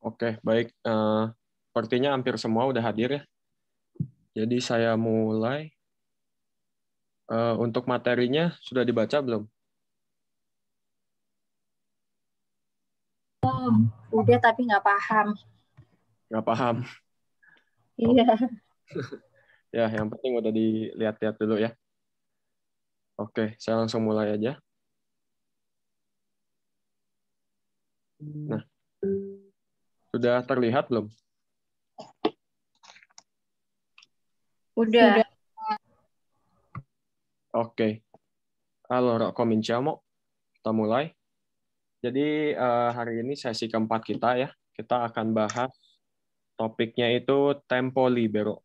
Oke, baik. Sepertinya hampir semua udah hadir ya. Jadi saya mulai. Untuk materinya sudah dibaca belum? Udah tapi nggak paham. Nggak paham. Iya. Ya, yang penting udah dilihat-lihat dulu ya. Oke, saya langsung mulai aja. Nah, sudah terlihat belum? Udah. Oke. Allora, cominciamo. Kita mulai. Jadi hari ini sesi keempat kita ya. Kita akan bahas topiknya itu tempo libero.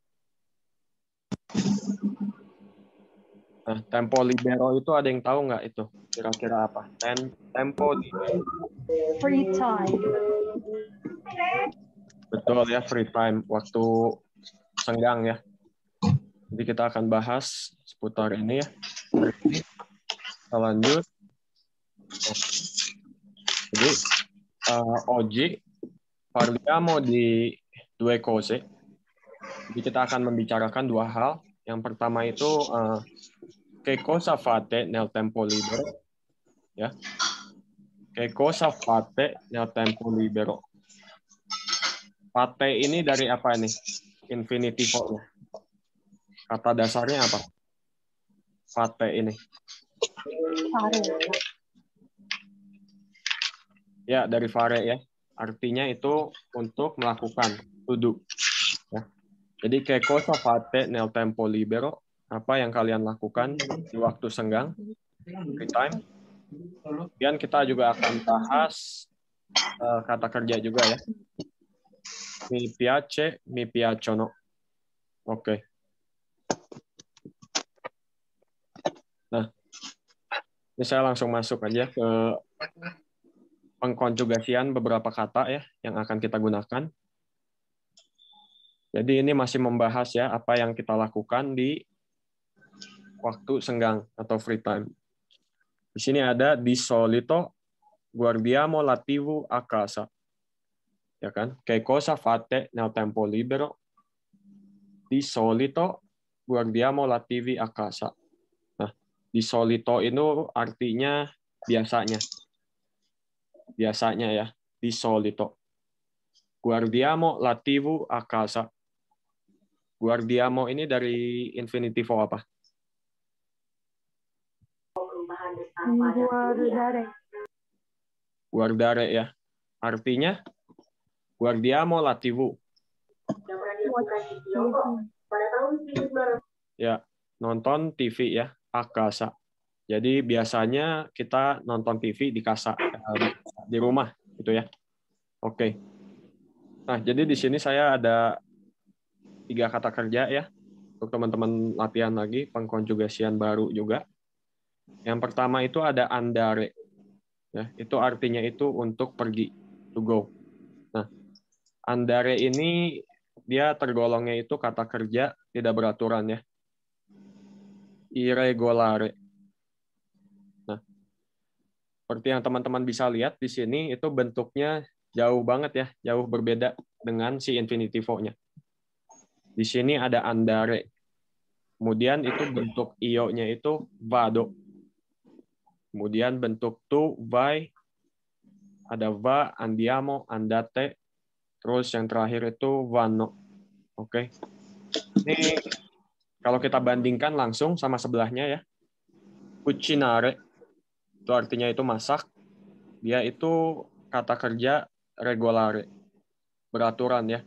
Nah, tempo libero itu ada yang tahu nggak itu? Kira-kira apa? Tempo libero. Free time. Betul ya, free time. Waktu senggang ya. Jadi kita akan bahas seputar ini ya. Kita lanjut. Jadi, oggi parliamo di due cose. Jadi kita akan membicarakan dua hal. Yang pertama itu che cosa fate nel tempo libero? Ya. Che cosa fate nel tempo libero? Fate ini dari apa nih? Infinitivo-nya. Kata dasarnya apa? Fate ini. Ya, dari fare ya. Artinya itu untuk melakukan, to do. Ya. Jadi che cosa fate nel tempo libero? Apa yang kalian lakukan di waktu senggang, free time. Kemudian kita juga akan bahas kata kerja juga ya. Mi piace, mi piacciono. Oke. Nah, ini saya langsung masuk aja ke pengkonjugasian beberapa kata ya yang akan kita gunakan. Jadi ini masih membahas ya apa yang kita lakukan di waktu senggang atau free time. Di sini ada di solito guardiamo la TV a casa. Ya kan? Che cosa fate nel tempo libero? Di solito guardiamo la TV a casa. Nah, di solito itu artinya biasanya. Biasanya ya, di solito. Guardiamo la TV a casa. Guardiamo ini dari infinitivo apa? Guardare ya. Artinya guardiamo la TV. Ya, nonton TV ya, a casa. Jadi biasanya kita nonton TV di casa, di rumah gitu ya. Oke. Nah, jadi di sini saya ada 3 kata kerja ya. Untuk teman-teman latihan lagi, pengkonjugasian baru juga. Yang pertama itu ada andare. Ya, itu artinya itu untuk pergi, to go. Nah, andare ini dia tergolongnya itu kata kerja tidak beraturan ya. Irregolare. Nah, seperti yang teman-teman bisa lihat di sini itu bentuknya jauh banget ya, jauh berbeda dengan si infinitivo-nya. Di sini ada andare. Kemudian itu bentuk io-nya itu vado. Kemudian bentuk tu, vai, ada va, andiamo, andate. Terus yang terakhir itu vanno. Oke. Ini kalau kita bandingkan langsung sama sebelahnya ya. Cucinare itu artinya itu masak. Dia itu kata kerja regolare. Beraturan ya.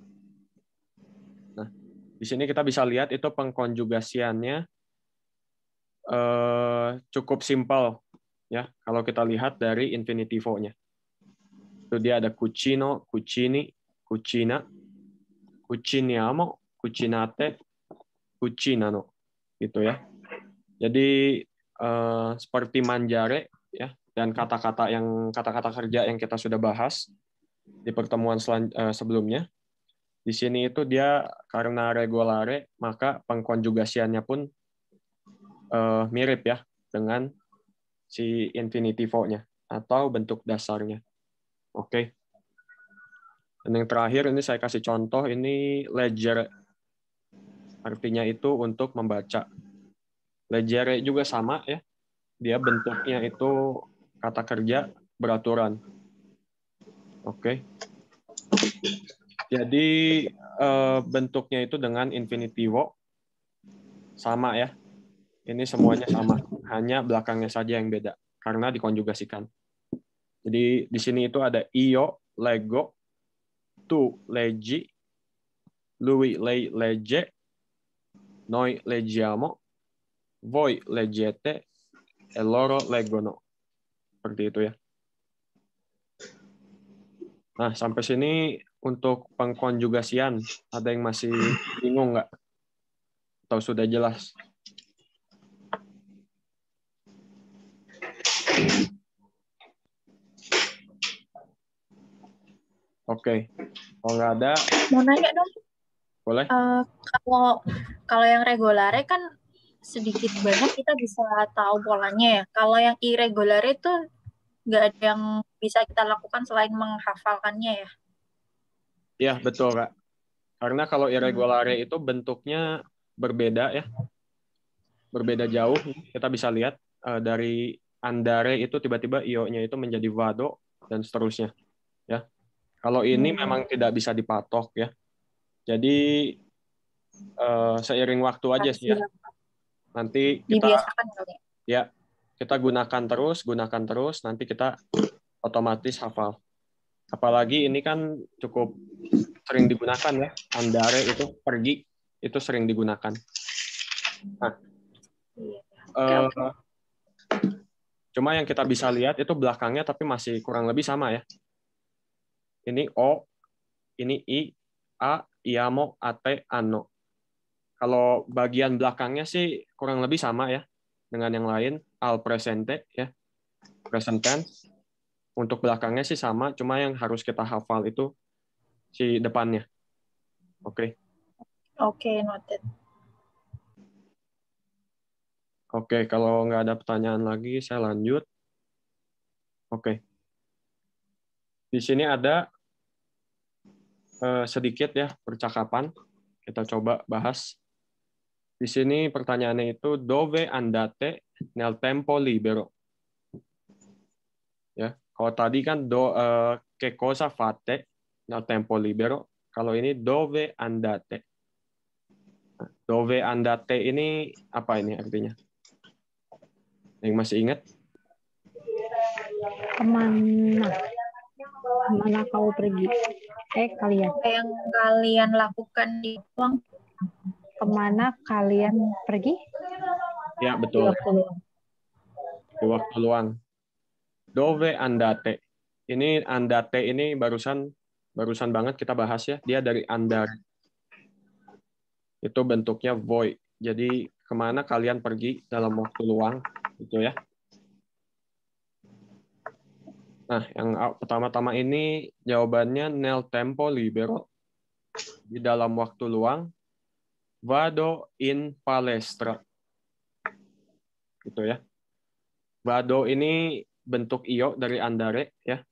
Nah, di sini kita bisa lihat itu pengkonjugasiannya cukup simpel ya. Kalau kita lihat dari infinitivo-nya. Itu dia ada cucino, cucini, cucina, cuciniamo, cucinate, cucinano gitu ya. Jadi seperti manjare ya dan kata-kata kerja yang kita sudah bahas di pertemuan sebelumnya. Di sini itu dia karena regolare maka pengkonjugasiannya pun mirip ya dengan si infinitive-nya atau bentuk dasarnya. Oke. Dan yang terakhir ini saya kasih contoh, ini leggere. Artinya itu untuk membaca. Leggere juga sama ya. Dia bentuknya itu kata kerja beraturan. Oke. Jadi bentuknya itu dengan infinitivo sama ya. Ini semuanya sama, hanya belakangnya saja yang beda karena dikonjugasikan. Jadi di sini itu ada io leggo, tu leggi, lui lei legge, noi leggiamo, voi leggete, e loro leggono. Seperti itu ya. Nah, sampai sini untuk pengkonjugasian, ada yang masih bingung nggak? Atau sudah jelas? Oke. Kalau nggak ada, Mau nanya dong, boleh? kalau yang regulare kan sedikit banyak kita bisa tahu polanya ya. Kalau yang irregolare itu nggak ada yang bisa kita lakukan selain menghafalkannya ya. Iya, betul, Kak. Karena kalau irregolare itu bentuknya berbeda ya. Berbeda jauh. Kita bisa lihat dari andare itu tiba-tiba io-nya itu menjadi vado dan seterusnya. Ya. Kalau ini memang tidak bisa dipatok ya. Jadi seiring waktu aja sih ya. Nanti kita Dibiasakan kali ya. ya kita gunakan terus, nanti kita otomatis hafal. Apalagi ini kan cukup sering digunakan ya. Andare itu pergi, itu sering digunakan. Nah, cuma yang kita bisa lihat itu belakangnya tapi masih kurang lebih sama ya. Ini O, ini I, A, iamo, ate, anno. Kalau bagian belakangnya sih kurang lebih sama ya dengan yang lain. Al presente ya, present tense. Untuk belakangnya sih sama, cuma yang harus kita hafal itu si depannya. Oke. Oke, noted. Oke, kalau nggak ada pertanyaan lagi, saya lanjut. Oke. Di sini ada sedikit ya percakapan. Kita coba bahas. Di sini pertanyaannya itu dove andate nel tempo libero. Ya, kalau tadi kan che cosa fate nel tempo libero. Kalau ini dove andate. Dove andate ini apa ini artinya? Yang masih ingat? Kemana kau pergi? Kalian. Apa yang kalian lakukan di ruang? Kemana kalian pergi? Ya, betul. Di waktu luang. Dove andate. Ini andate ini barusan banget kita bahas ya. Dia dari andare. Itu bentuknya voi. Jadi kemana kalian pergi dalam waktu luang, gitu ya. Nah, yang pertama-tama ini jawabannya nel tempo libero. Di dalam waktu luang, vado in palestra. Gitu ya. Vado ini bentuk io dari andare ya.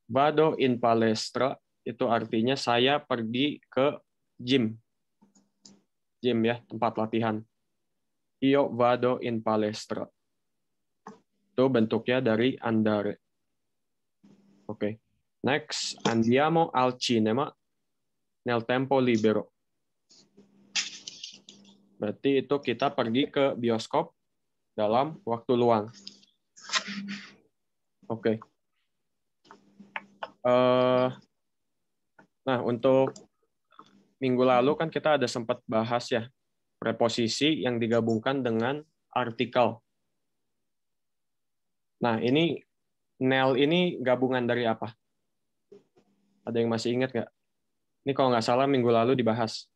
Vado in palestra itu artinya saya pergi ke gym. Gym ya, tempat latihan. Io vado in palestra. Itu bentuknya dari andare. Oke. Next, andiamo al cinema nel tempo libero. Berarti itu kita pergi ke bioskop dalam waktu luang. Oke. Nah, untuk minggu lalu kan kita ada sempat bahas ya preposisi yang digabungkan dengan artikel. Nah, ini nel ini gabungan dari apa? Ada yang masih ingat nggak? Ini kalau nggak salah minggu lalu dibahas.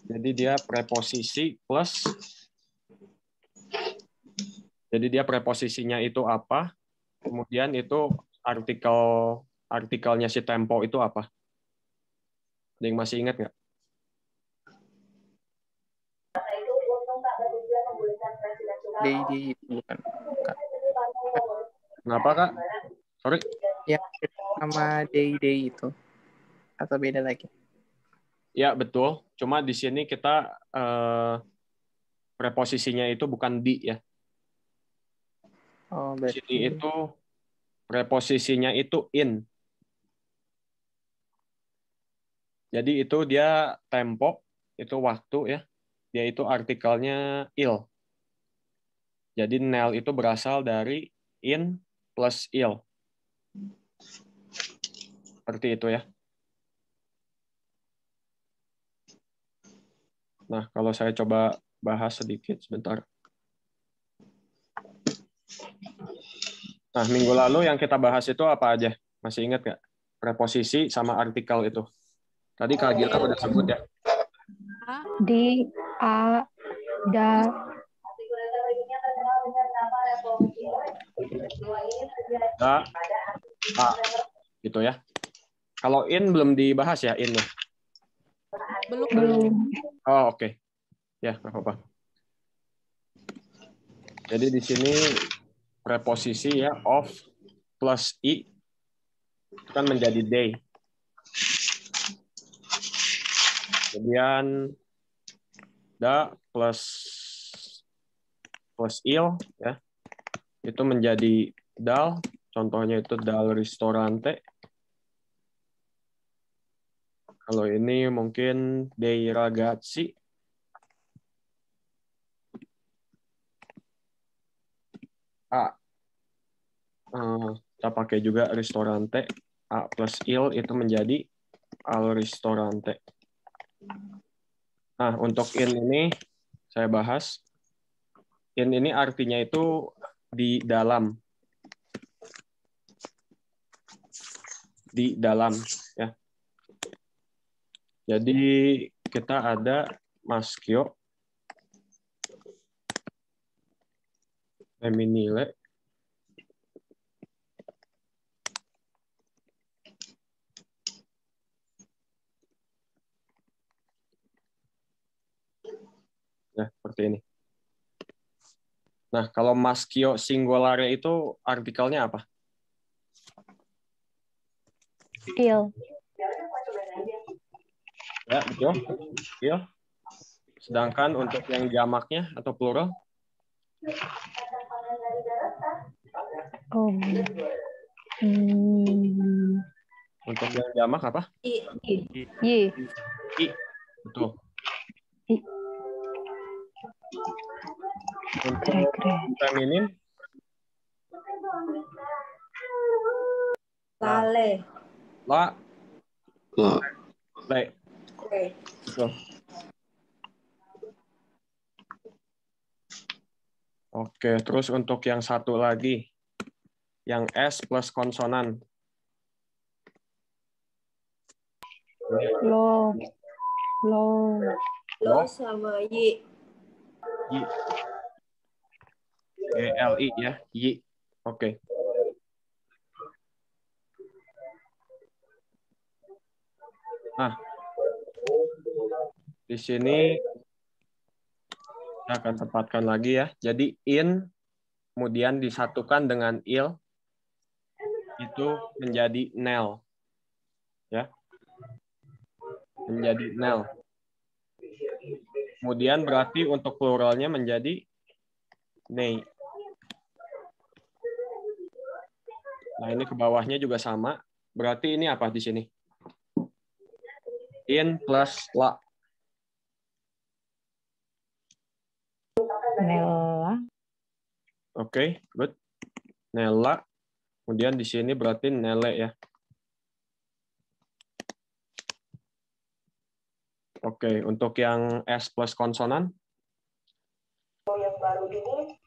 Jadi dia preposisi plus. Jadi dia preposisinya itu apa? Kemudian itu artikelnya si tempo itu apa? Ada yang masih ingat nggak? day itu bukan. Kenapa, Kak? Sorry. Yang sama day itu atau beda lagi? Ya, betul. Cuma di sini kita preposisinya itu bukan di ya. Oh, Di sini berarti itu preposisinya itu in. Jadi itu dia tempo, itu waktu ya. Dia itu artikelnya il. Jadi nel itu berasal dari in plus il. Seperti itu ya. Nah, kalau saya coba bahas sedikit sebentar. Nah, minggu lalu yang kita bahas itu apa aja? Masih ingat nggak? Preposisi sama artikel itu. Tadi Kak Gita udah sebut ya. Di, a, da, Da, a, gitu ya. Kalau in belum dibahas ya, in ya. belum. Oh, oke. Ya, nggak apa-apa. Jadi di sini preposisi ya, of plus i itu kan menjadi day. Kemudian da plus il ya itu menjadi dal, contohnya itu dal ristorante. Kalau ini mungkin dei ragazzi. A kita pakai juga ristorante, a plus il itu menjadi al ristorante. Nah, untuk in ini saya bahas. In ini artinya itu di dalam. Di dalam ya. Jadi kita ada maschio, femminile, ya seperti ini. Nah, kalau maschio singolare itu artikelnya apa? Il. Ya, betul. Il. Sedangkan untuk yang jamaknya atau plural? Oh. Untuk yang jamak apa? Y. I. Betul. I. Untuk feminin? Lale. La. Le. Oke. Betul. Oke, terus untuk yang satu lagi, yang S plus konsonan. Lo. Lo sama Y. Y. GLI ya, Y. Oke. Nah, di sini saya akan tempatkan lagi ya. Jadi in kemudian disatukan dengan il itu menjadi nel. Ya. Menjadi nel. Kemudian berarti untuk pluralnya menjadi nei. Nah, ini ke bawahnya juga sama. Berarti ini apa di sini? In plus la. Nella. Oke, good. Nella. Kemudian di sini berarti nele ya. Oke, untuk yang S plus konsonan? Yang baru ini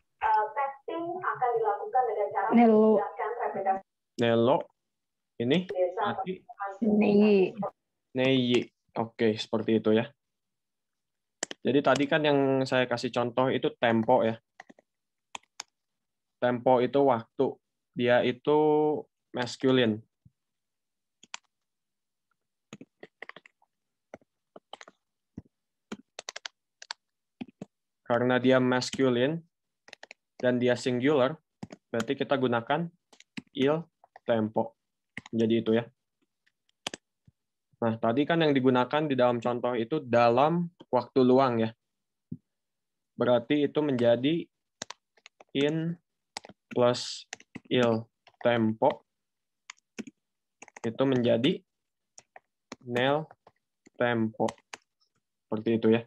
testing akan dilakukan dengan cara Nelo. Nelo. Ini berarti Nei. nei. Oke, seperti itu ya. Jadi tadi kan yang saya kasih contoh itu tempo ya. Tempo itu waktu. Dia itu masculine. Karena dia masculine, dan dia singular, berarti kita gunakan il tempo. Jadi itu ya. Nah, tadi kan yang digunakan di dalam contoh itu dalam waktu luang ya. Berarti itu menjadi in plus il tempo itu menjadi nel tempo. Seperti itu ya.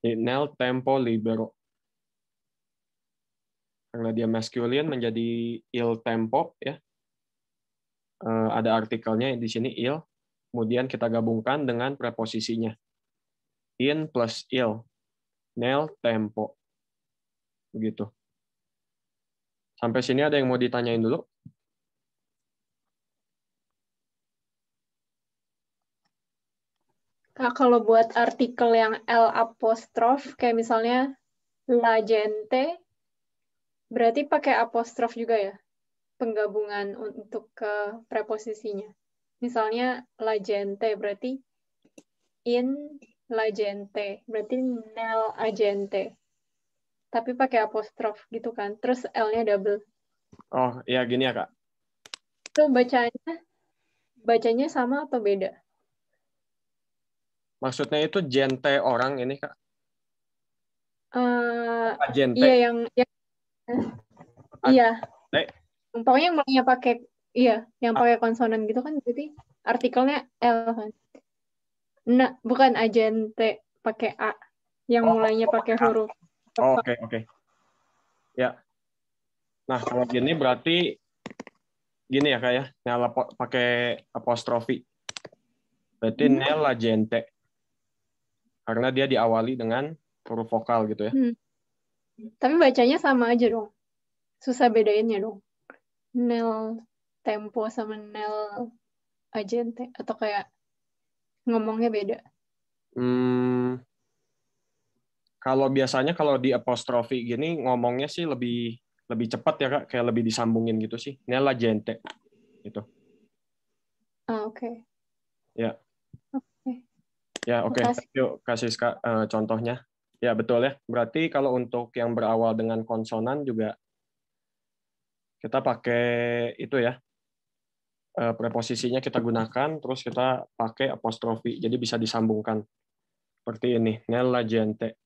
Jadi nel tempo libero. Karena dia masculine menjadi il tempo ya. Ada artikelnya di sini il. Kemudian kita gabungkan dengan preposisinya. In plus il. Nel tempo. Begitu. Sampai sini ada yang mau ditanyain dulu? Kak, kalau buat artikel yang L apostrof, kayak misalnya la gente, berarti pakai apostrof juga ya? Penggabungan untuk ke preposisinya. Misalnya la gente, berarti in la gente, berarti nel agente. Tapi pakai apostrof gitu kan. Terus L-nya double. Oh, ya gini ya, Kak. Itu bacanya sama atau beda? Maksudnya itu gente orang ini, Kak? Agente. Iya, iya. Pokoknya yang mulainya pakai yang pakai konsonan gitu kan, berarti artikelnya L kan. Nah, bukan agente pakai A, yang mulainya pakai huruf. Oke. Ya. Nah, kalau gini berarti gini ya, Kak ya. Nel pakai apostrofi. Berarti nel agente. Karena dia diawali dengan huruf vokal gitu ya. Tapi bacanya sama aja dong. Susah bedainnya dong. Nel tempo sama nel agente. Atau kayak ngomongnya beda. Kalau biasanya kalau di apostrofi gini ngomongnya sih lebih cepat ya, Kak. Kayak lebih disambungin gitu sih. Nel agente. Gitu. Oke. Ya. Oke. Ya, oke. Yuk kasih contohnya. Ya, betul ya. Berarti kalau untuk yang berawal dengan konsonan juga kita pakai itu ya. Preposisinya kita gunakan, terus kita pakai apostrofi. Jadi bisa disambungkan. Seperti ini. Nella gente.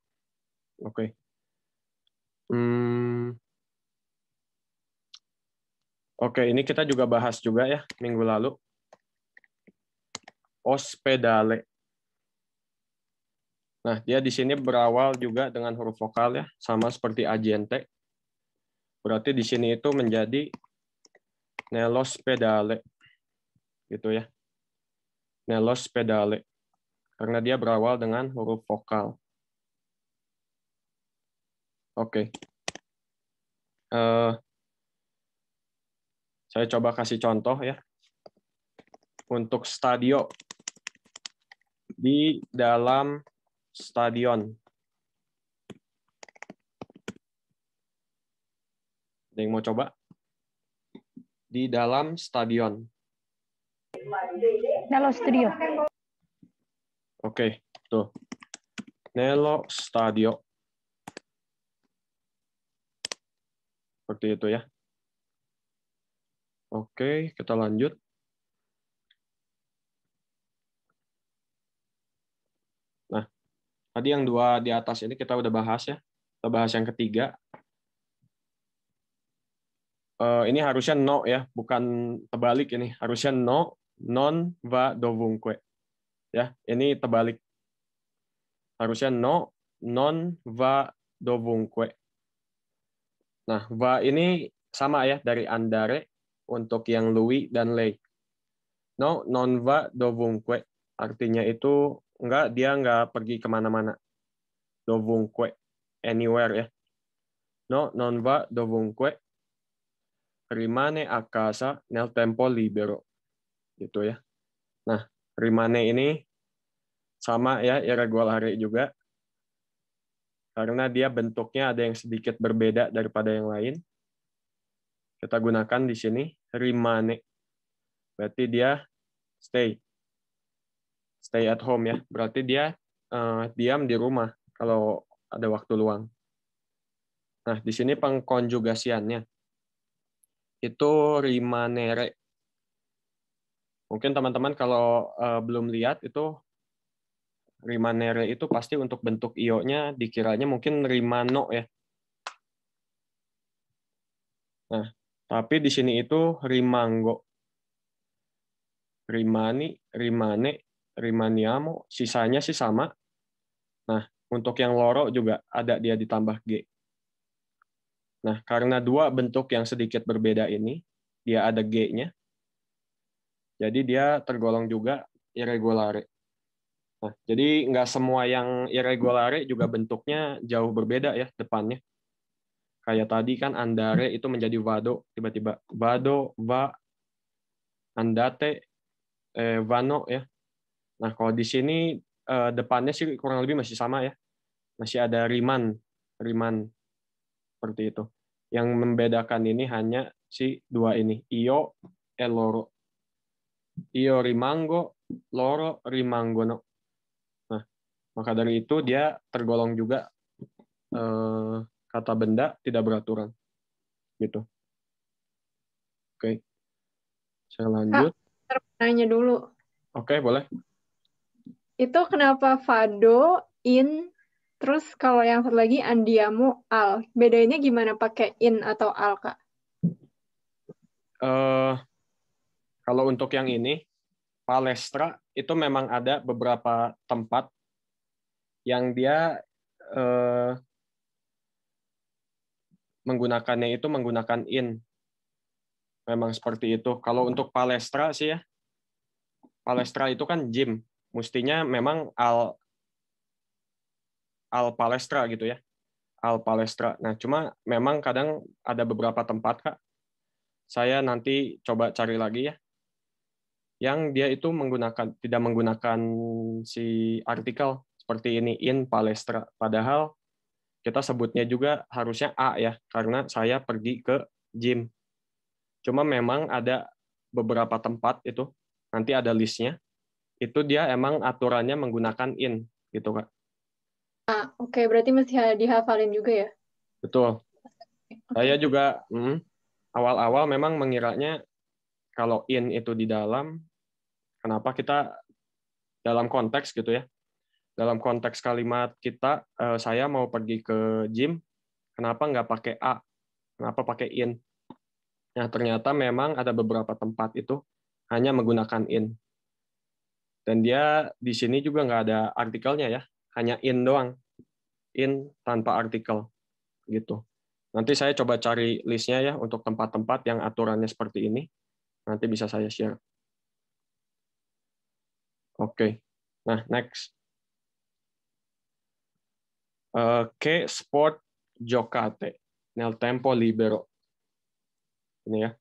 Oke. Oke, ini kita juga bahas juga ya minggu lalu. Ospedale. Nah, dia di sini berawal juga dengan huruf vokal ya, sama seperti agente. Berarti di sini itu menjadi nellospedale. Gitu ya. Nellospedale. Karena dia berawal dengan huruf vokal. Oke. Saya coba kasih contoh ya. Untuk stadio. Di dalam stadion. Ada yang mau coba? Di dalam stadion. Nello studio. Oke, tuh. Nello stadio. Seperti itu ya. Oke, kita lanjut. Nah, tadi yang dua di atas ini kita udah bahas ya. Kita bahas yang ketiga. Ini harusnya no ya, bukan terbalik ini. Harusnya no, non va dovunque. Ya, ini terbalik. Harusnya no, non va dovunque. Nah, va ini sama ya dari andare untuk yang lui dan lei. No, non va dovunque. Artinya itu dia nggak pergi kemana-mana. Dovunque, anywhere ya. No, non va dovunque. Rimane a casa nel tempo libero. Gitu ya. Nah, rimane ini sama ya, irregolare juga. Karena dia bentuknya ada yang sedikit berbeda daripada yang lain. Kita gunakan di sini rimane. Berarti dia stay at home ya. Berarti dia diam di rumah kalau ada waktu luang. Nah, di sini pengkonjugasiannya itu rimanere. Mungkin teman-teman kalau belum lihat itu rimanere itu pasti untuk bentuk io-nya dikiranya mungkin rimano ya. Nah, tapi di sini itu rimango. Rimani, rimane, rimaniamo, sisanya sih sama. Nah, untuk yang loro juga ada dia ditambah G. Nah, karena dua bentuk yang sedikit berbeda ini, dia ada G-nya, jadi dia tergolong juga irregolare. Nah, jadi nggak semua yang irregolare juga bentuknya jauh berbeda ya depannya. Kayak tadi kan andare itu menjadi vado, tiba-tiba vado, va, andate, vano ya. Nah, kalau di sini depannya sih kurang lebih masih sama ya. Masih ada riman, riman seperti itu. Yang membedakan ini hanya si dua ini, io e loro. Io rimango, loro rimangono. Nah, maka dari itu dia tergolong juga kata benda tidak beraturan. Gitu. Oke. Saya lanjut. Kak, nanya dulu. Oke, boleh. Itu kenapa fado, in, terus kalau yang satu lagi andiamo, al. Bedanya gimana pakai in atau al, Kak? Kalau untuk yang ini, palestra itu memang ada beberapa tempat yang dia menggunakannya itu menggunakan in. Memang seperti itu. Kalau untuk palestra sih ya, palestra itu kan gym. Mestinya memang al palestra gitu ya. Al palestra. Nah, cuma memang kadang ada beberapa tempat, Kak. Saya nanti coba cari lagi ya. Yang dia itu tidak menggunakan si artikel seperti ini in palestra. Padahal kita sebutnya juga harusnya A ya, karena saya pergi ke gym. Cuma memang ada beberapa tempat itu, nanti ada listnya, itu dia emang aturannya menggunakan in, gitu Kak. Oke, berarti mesti dihafalin juga ya? Betul. Saya juga awal-awal memang mengiranya kalau in itu di dalam, kenapa kita dalam konteks gitu ya, dalam konteks kalimat kita, saya mau pergi ke gym, kenapa nggak pakai A, kenapa pakai in? Nah, ternyata memang ada beberapa tempat itu hanya menggunakan in. Dan dia di sini juga nggak ada artikelnya ya, hanya in doang. In tanpa artikel. Gitu. Nanti saya coba cari listnya ya untuk tempat-tempat yang aturannya seperti ini. Nanti bisa saya share. Oke. Nah, next. Che sport giocate nel tempo libero. Ini ya.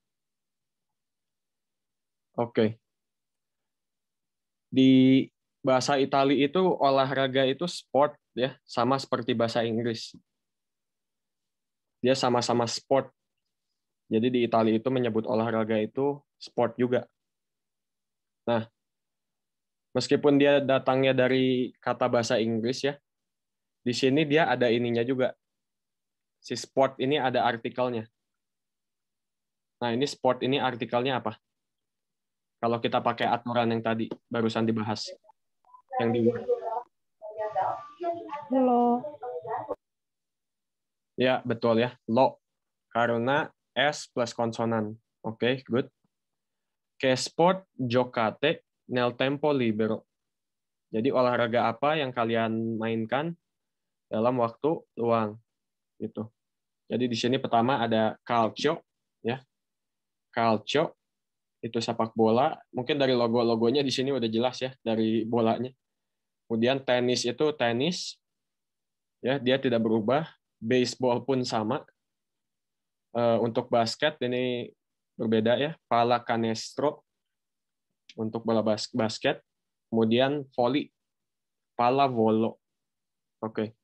Oke. Di bahasa Italia itu olahraga itu sport ya, sama seperti bahasa Inggris. Dia sama-sama sport. Jadi di Italia itu menyebut olahraga itu sport juga. Nah, meskipun dia datangnya dari kata bahasa Inggris ya, di sini dia ada ininya juga. Si sport ini ada artikelnya. Nah, ini sport ini artikelnya apa? Kalau kita pakai aturan yang tadi barusan dibahas. Yang di Lo. Ya, betul ya. Lo. Karena S plus konsonan. Oke, good. Che sport giocate nel tempo libero. Jadi olahraga apa yang kalian mainkan dalam waktu luang gitu. Jadi di sini pertama ada calcio ya. Calcio itu sepak bola. Mungkin dari logo-logonya di sini udah jelas ya dari bolanya. Kemudian tenis itu tenis. Ya, dia tidak berubah. Baseball pun sama. Untuk basket ini berbeda ya. Pallacanestro untuk bola basket. Kemudian volley. Pallavolo. Oke.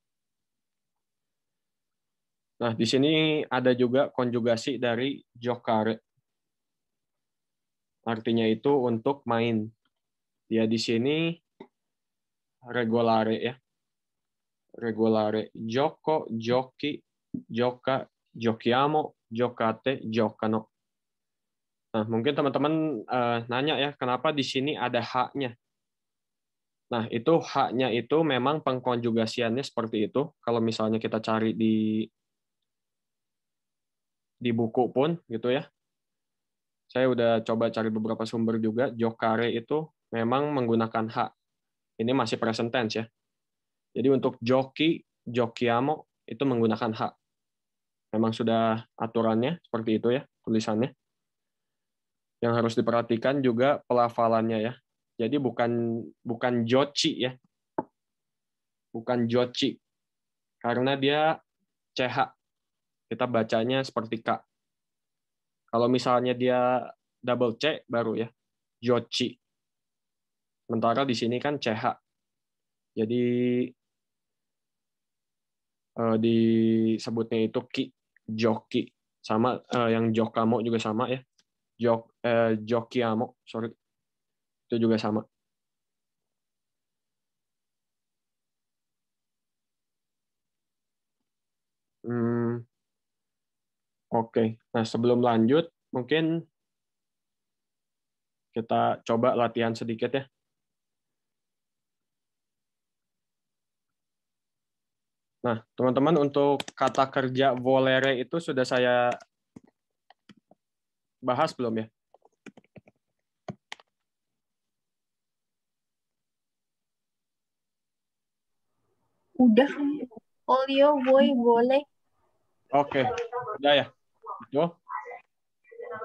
Nah, di sini ada juga konjugasi dari giocare. Artinya itu untuk main. Dia di sini regolare ya. Regolare. Gioco, giochi, joka, jokiamo, jokate, jokano. Nah, mungkin teman-teman nanya ya, kenapa di sini ada haknya? Nah, itu haknya itu memang pengkonjugasiannya seperti itu. Kalau misalnya kita cari di buku pun gitu ya. Saya udah coba cari beberapa sumber juga. Jokare itu memang menggunakan hak. Ini masih present tense ya. Jadi untuk joki, jokiamo itu menggunakan hak. Memang sudah aturannya seperti itu ya, tulisannya. Yang harus diperhatikan juga pelafalannya ya. Jadi bukan jochi ya. Bukan jochi. Karena dia CH. Kita bacanya seperti K. Kalau misalnya dia double C baru ya, jochi. Sementara di sini kan CH. Jadi disebutnya itu ki, joki. Sama yang jokamo juga sama ya. Jokiamo, sorry. Itu juga sama. Oke. Nah, sebelum lanjut, mungkin kita coba latihan sedikit ya. Nah, teman-teman, untuk kata kerja volere itu sudah saya bahas belum ya? Udah. Polio, boy, boleh. Oke, udah ya. Itu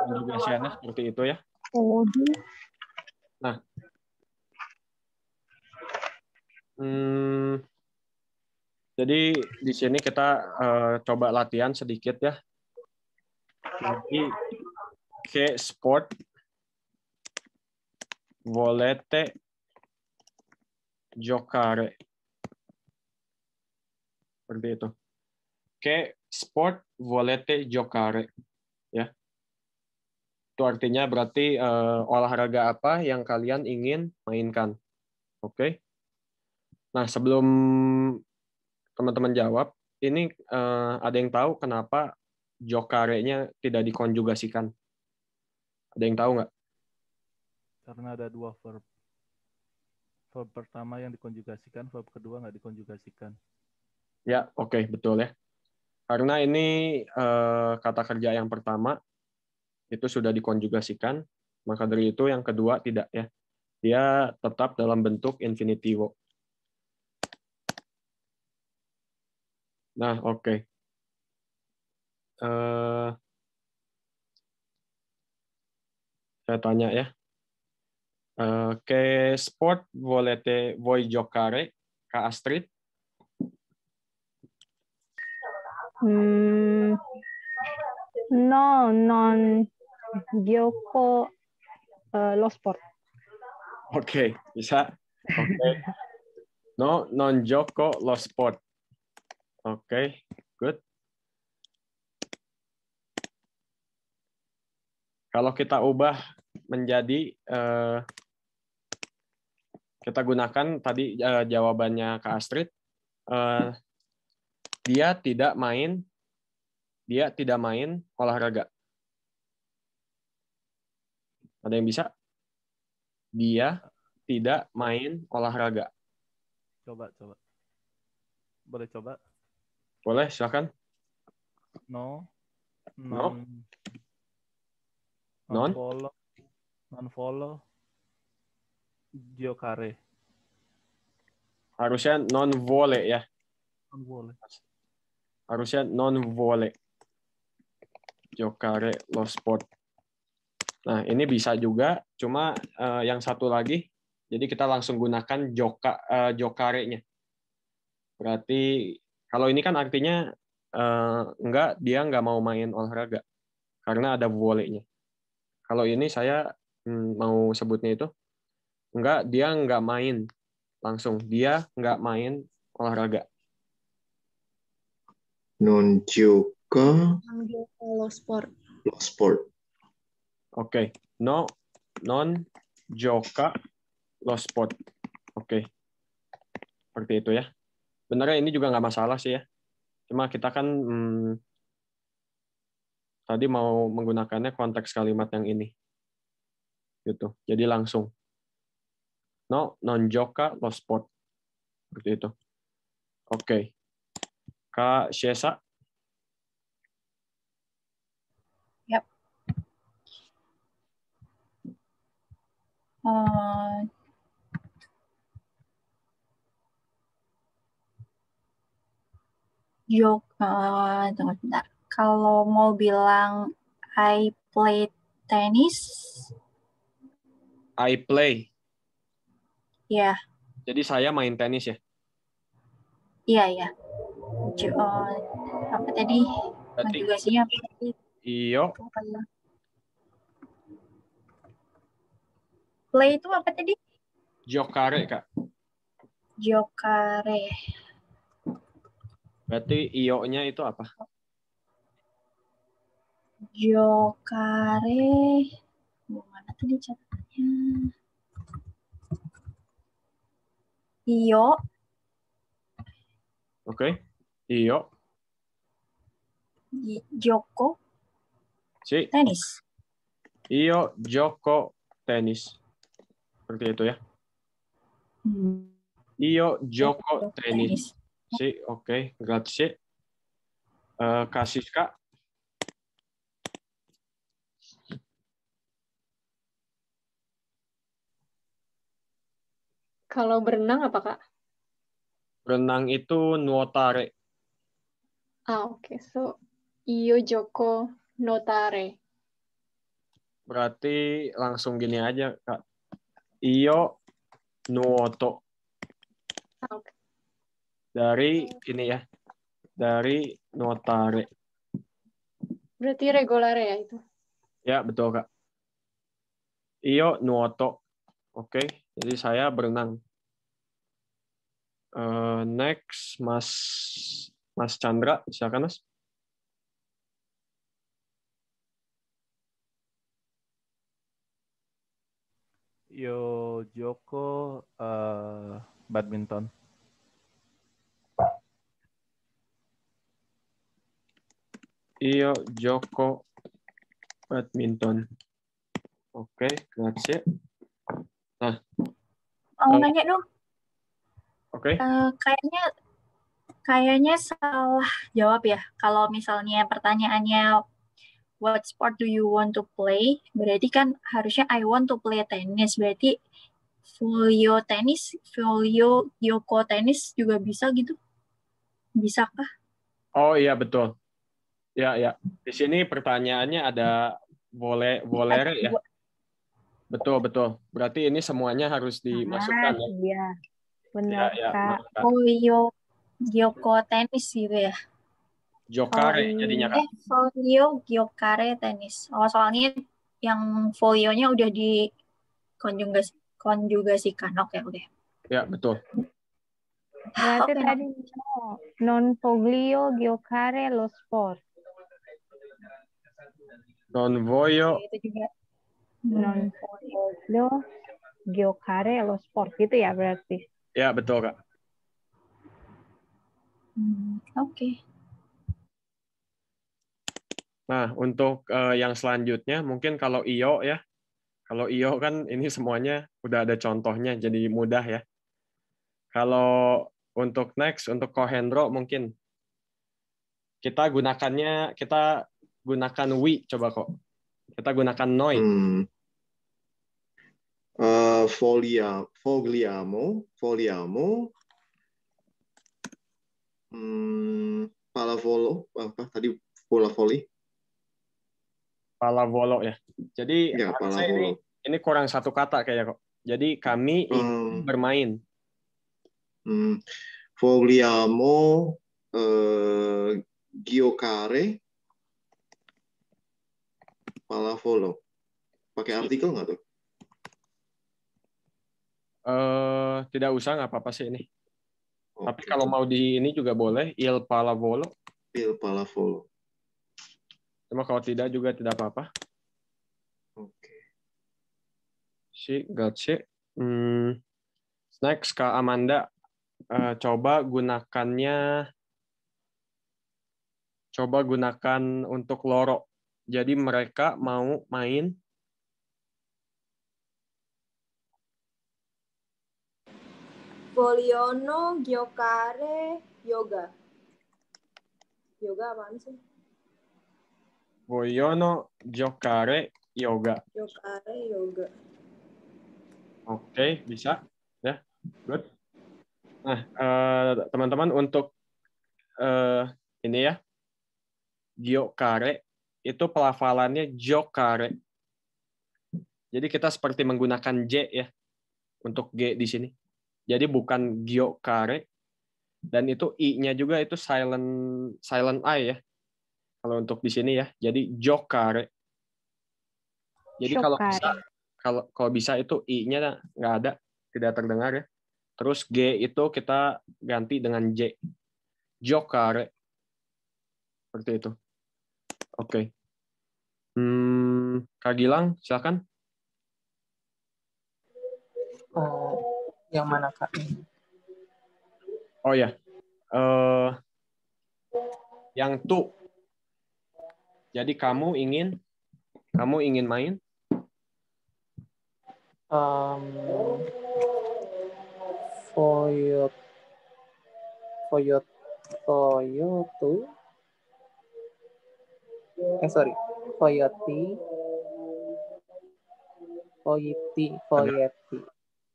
konjugasiannya seperti itu ya. Nah, jadi di sini kita coba latihan sedikit ya. Nanti ke sport, volete, giocare. Seperti itu. Ke sport, volete, giocare. Ya. Itu artinya berarti olahraga apa yang kalian ingin mainkan. Oke. Nah, sebelum teman-teman jawab, ini ada yang tahu kenapa giocare-nya tidak dikonjugasikan? Ada yang tahu nggak? Karena ada dua verb. Verb pertama yang dikonjugasikan, verb kedua nggak dikonjugasikan. Ya, oke, betul ya. Karena ini kata kerja yang pertama itu sudah dikonjugasikan, maka dari itu yang kedua tidak ya. Dia tetap dalam bentuk infinitivo. Nah, oke. Saya tanya ya. Che sport volete voi giocare, Kak Astrid? No, non gioco lo sport. Oke, bisa. Oke. No, non gioco lo sport. Oke, good. Kalau kita ubah menjadi kita gunakan tadi jawabannya Kak Astrid, dia tidak main olahraga. Ada yang bisa? Dia tidak main olahraga. Coba. Boleh coba? Boleh, silakan. Non follow giocare. Harusnya non vole ya. Non vuole. Harusnya non vole. Giocare lo sport. Nah, ini bisa juga, cuma yang satu lagi, jadi kita langsung gunakan giocare-nya. Berarti kalau ini kan artinya dia nggak mau main olahraga karena ada vole-nya. Kalau ini saya mau sebutnya itu dia nggak main langsung, dia nggak main olahraga. Non gioca Lo sport. lo sport. Oke. Non gioca lo sport. Oke. Seperti itu ya. Benernya ini juga nggak masalah sih ya. Cuma kita kan tadi mau menggunakannya konteks kalimat yang ini. Gitu. Jadi langsung. No, non gioca lo sport. Seperti itu. Oke. Kak Syesa. Yap. Tunggu sebentar. Kalau mau bilang I play tennis, I play. ya, Jadi saya main tenis ya. iya. Apa tadi? Berarti Konjugasinya apa tadi? iyo. Play itu apa tadi? Giocare, Kak. Giocare. Berarti iyo-nya itu apa? Giocare. Mana tadi catatannya? Iyo. Oke. Iyo. Gioco. Si. Tenis. Iyo gioco tenis. Seperti itu ya. Iyo gioco tenis. Si, oke. Grazie. Kasih Kak. Kalau berenang apa, Kak? Berenang itu nuotare. Oke. So, io gioco nuotare. Berarti langsung gini aja, Kak. Iyo nuoto. Oke. Dari ini ya. Dari nuotare. Berarti regolare ya itu? Ya, betul, Kak. Iyo nuoto. Oke, jadi saya berenang. Next, Mas Chandra, silakan Mas. Io gioco badminton. Io gioco badminton. Oke, grazie. Nah, mau nanya dong. Oke. Kayaknya salah jawab ya. Kalau misalnya pertanyaannya what sport do you want to play? Berarti kan harusnya I want to play tennis. Berarti folio tenis, folio Yoko tenis juga bisa gitu? Bisakah? Oh iya betul. Ya. Di sini pertanyaannya ada volere ya. Betul. Berarti ini semuanya harus dimasukkan ya. Iya. Benar, ya, Kak. Folio Yoko tenis gitu ya. Giocare jadinya Kak. Folio Giocare tenis. Oh, soalnya yang folionya udah dikonjugasikan. Oke. Ya, betul. Berarti tadi non voglio giocare lo sport. Non voglio. Itu juga. Non voglio giocare lo sport gitu ya berarti. Ya, betul, Kak. Oke. Nah, untuk yang selanjutnya mungkin kalau iyo ya. Kalau iyo kan ini semuanya udah ada contohnya jadi mudah ya. Kalau untuk next untuk Kohendro mungkin kita gunakan we coba kok. Kita gunakan noi. Vogliamo. Pallavolo, apa tadi bola voli? Pallavolo ya. Jadi Ya, pallavolo. Ini kurang satu kata kayaknya kok. Jadi kami ingin bermain. Vogliamo giocare pallavolo. Pakai artikel nggak tuh? Tidak usah, nggak apa-apa sih ini. Tapi kalau mau di ini juga boleh, il pallavolo. Il pallavolo. Cuma kalau tidak juga tidak apa-apa. Oke. Grazie. Next, Kak Amanda. Coba gunakannya coba gunakan untuk loro. Jadi mereka mau main Voliono, giocare, yoga. Yoga apaan sih? vogliono giocare yoga. Giocare, yoga. Oke, bisa. Ya, good. Nah, teman-teman untuk ini ya, giocare itu pelafalannya giocare. Jadi kita seperti menggunakan J ya untuk G di sini. Jadi bukan giocare, dan itu I-nya juga itu silent I ya. Kalau untuk di sini ya. Jadi giocare. Jadi kalau bisa itu I-nya nggak ada, tidak terdengar ya. Terus G itu kita ganti dengan J. Giocare. Seperti itu. Oke. Kak Gilang, silakan. Yang mana, Kak? Oh ya. Yang tu. Jadi kamu ingin main? Foyeti.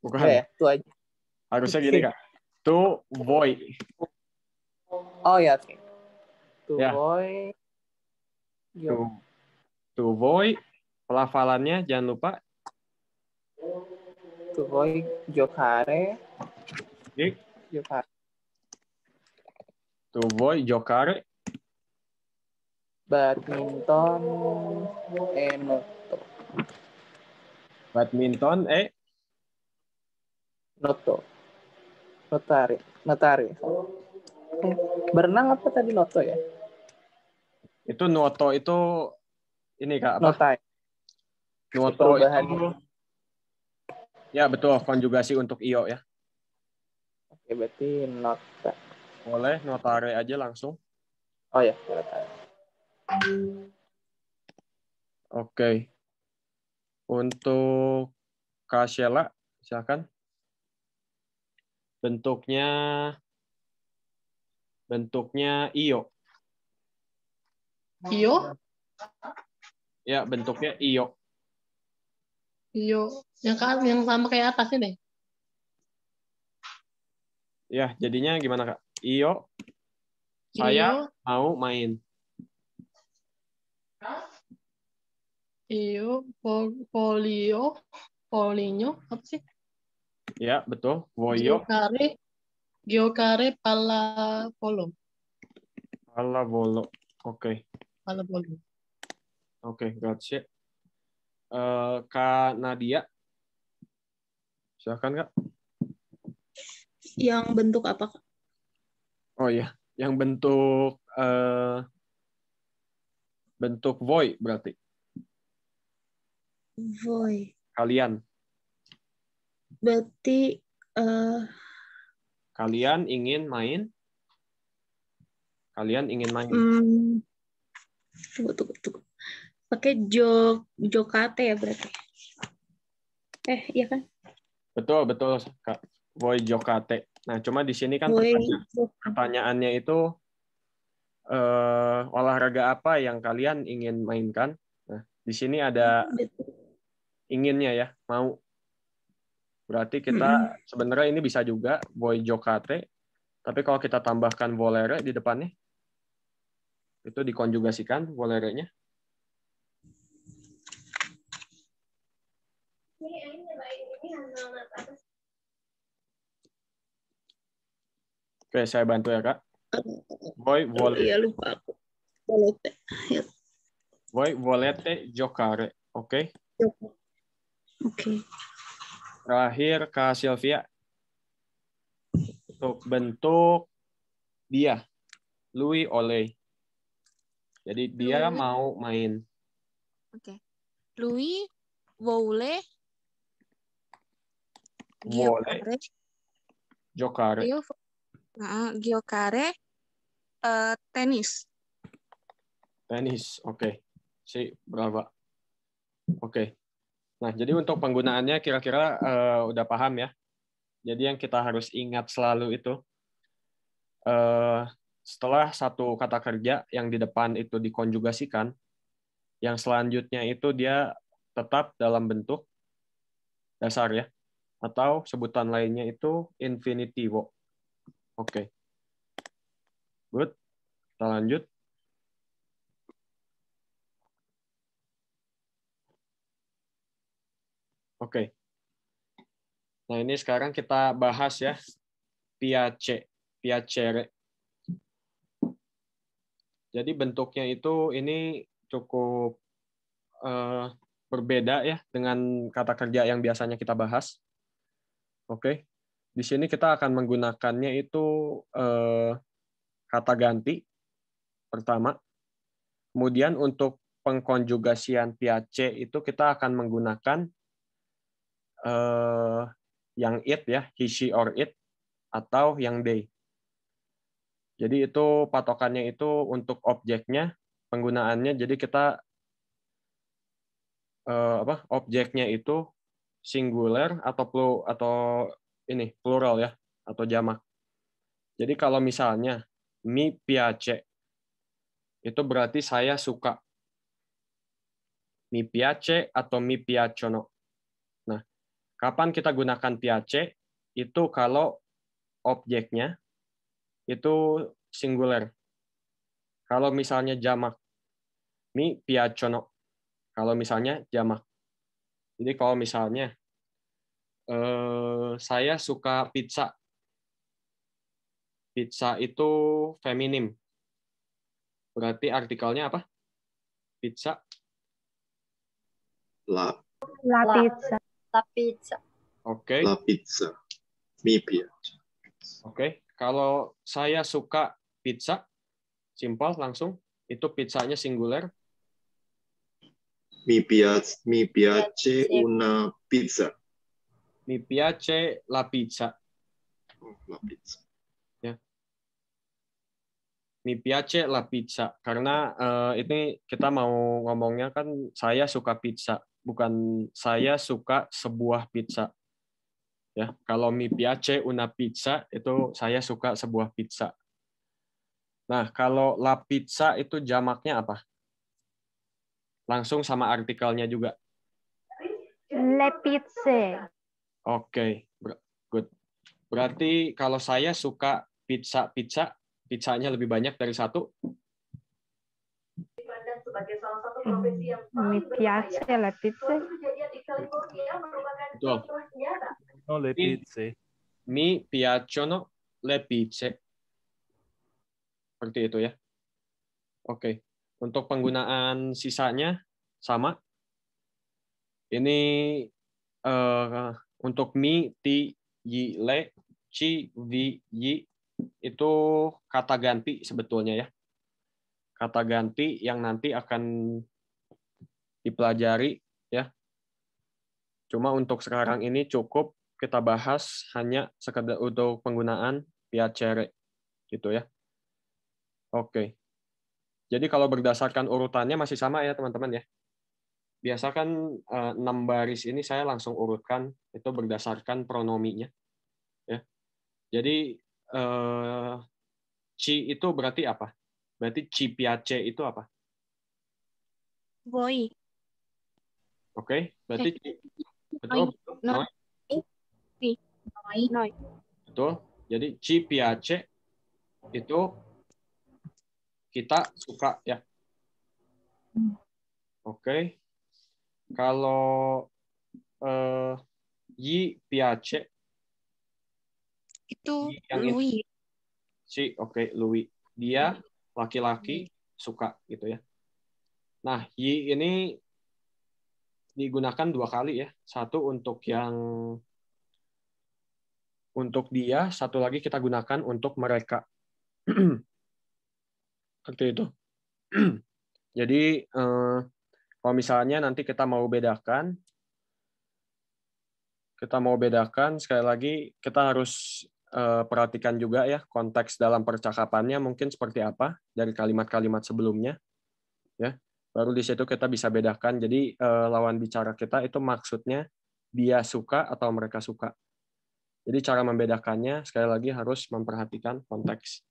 Bukan. Ya, itu aja. Harusnya gini, Kak. Tu voi. Oh ya, oke. Tu Ya. voi. Tu voi. Pelafalannya jangan lupa. Tu voi giocare. Giocare. Tu voi giocare. Badminton noto. Badminton Noto. Notare. Berenang apa tadi noto ya? Itu noto itu ini Kak apa? Notai. Noto itu ya betul, konjugasi untuk io ya. Oke, berarti nota. Boleh notare aja langsung. Oh ya, notare. Oke. Untuk Kak Sheila, silakan. Bentuknya io. Io? Ya, bentuknya io. Io. Yang sama kayak atasnya deh. Ya, jadinya gimana, Kak? Io, saya mau main. Io, Poligno, apa sih? Ya, betul. Voglio. Giocare pallavolo. Pallavolo. Oke. Pallavolo. Oke, grazie. Kak Nadia. Silakan, Kak. Yang bentuk apa, Kak? Oh iya, yang bentuk voi berarti. Voi. Kalian. Berarti kalian ingin main? Tunggu. Pakai jokate ya berarti. Iya kan? Betul, Kak. Voi giocate. Nah, cuma di sini kan pertanyaannya itu olahraga apa yang kalian ingin mainkan? Nah, di sini ada inginnya ya, mau. Berarti kita sebenarnya ini bisa juga voi giocate, tapi kalau kita tambahkan volere di depannya, itu dikonjugasikan volerenya. Oke, saya bantu ya, Kak. Voi volete. Iya, lupa aku. Volete. Ya. Voi volete giocare. Oke. Oke. Terakhir, Kak Sylvia. Untuk bentuk dia. Lui oleh. Jadi dia mau main. Oke. Lui vuole giocare. Giocare tenis. Tenis, oke. Si, berapa? Oke. Nah, jadi untuk penggunaannya kira-kira udah paham ya. Jadi yang kita harus ingat selalu itu, setelah satu kata kerja yang di depan itu dikonjugasikan, yang selanjutnya itu dia tetap dalam bentuk dasar ya, atau sebutan lainnya itu infinitivo. Oke. Good. Kita lanjut. Oke. Nah, ini sekarang kita bahas ya. Piace, piacere. Jadi bentuknya itu ini cukup berbeda ya dengan kata kerja yang biasanya kita bahas. Oke. Di sini kita akan menggunakannya itu kata ganti pertama. Kemudian untuk pengkonjugasian piace itu kita akan menggunakan yang it ya, he, she, or it, atau yang they. Jadi itu patokannya itu untuk objeknya, penggunaannya. Jadi kita objeknya itu singular atau ini plural ya, atau jamak. Jadi kalau misalnya mi piace itu berarti saya suka. Mi piace atau mi piacciono. Nah, kapan kita gunakan piace? Itu kalau objeknya itu singular. Kalau misalnya jamak, mi piacciono. Kalau misalnya jamak. Jadi kalau misalnya saya suka pizza. Pizza itu feminim. Berarti artikelnya apa? Pizza. La pizza. La pizza. Oke. La pizza. Mi piace. Oke. Kalau saya suka pizza, simpel langsung. Itu pizzanya singular. Mi piace una pizza. Mi piace la pizza. La pizza. Ya. Mi piace la pizza. Karena ini kita mau ngomongnya kan saya suka pizza, bukan saya suka sebuah pizza. Ya, kalau mi piace una pizza itu saya suka sebuah pizza. Nah, kalau la pizza itu jamaknya apa? Langsung sama artikelnya juga. Le pizze. Oke, good. Berarti kalau saya suka pizzanya lebih banyak dari satu. Mi piace la pizza. Betul. No le pizze. Mi piacciono le pizze. Seperti itu ya. Oke. Untuk penggunaan sisanya sama. Ini untuk mi, ti, yi, le, ci, vi, yi itu kata ganti sebetulnya ya. Kata ganti yang nanti akan dipelajari ya. Cuma untuk sekarang ini cukup kita bahas hanya sekedar untuk penggunaan piacere gitu ya. Oke. Jadi kalau berdasarkan urutannya masih sama ya teman-teman ya. Biasa kan 6 baris ini saya langsung urutkan itu berdasarkan pronominya. Ya. Jadi ci itu berarti apa? Berarti ci piace itu apa? Voi. Oke, berarti betul. Noi. Noi. Betul. Jadi ci piace itu kita suka ya. Oke. Kalau yi piace itu yang Louis. Si, oke, Louis. Dia laki-laki suka gitu ya. Nah, yi ini digunakan 2 kali ya. Satu untuk dia, satu lagi kita gunakan untuk mereka. Seperti itu. Jadi kalau misalnya nanti kita mau bedakan sekali lagi kita harus perhatikan juga ya konteks dalam percakapannya mungkin seperti apa dari kalimat-kalimat sebelumnya. Ya, baru di situ kita bisa bedakan. Jadi lawan bicara kita itu maksudnya dia suka atau mereka suka. Jadi cara membedakannya sekali lagi harus memperhatikan konteks.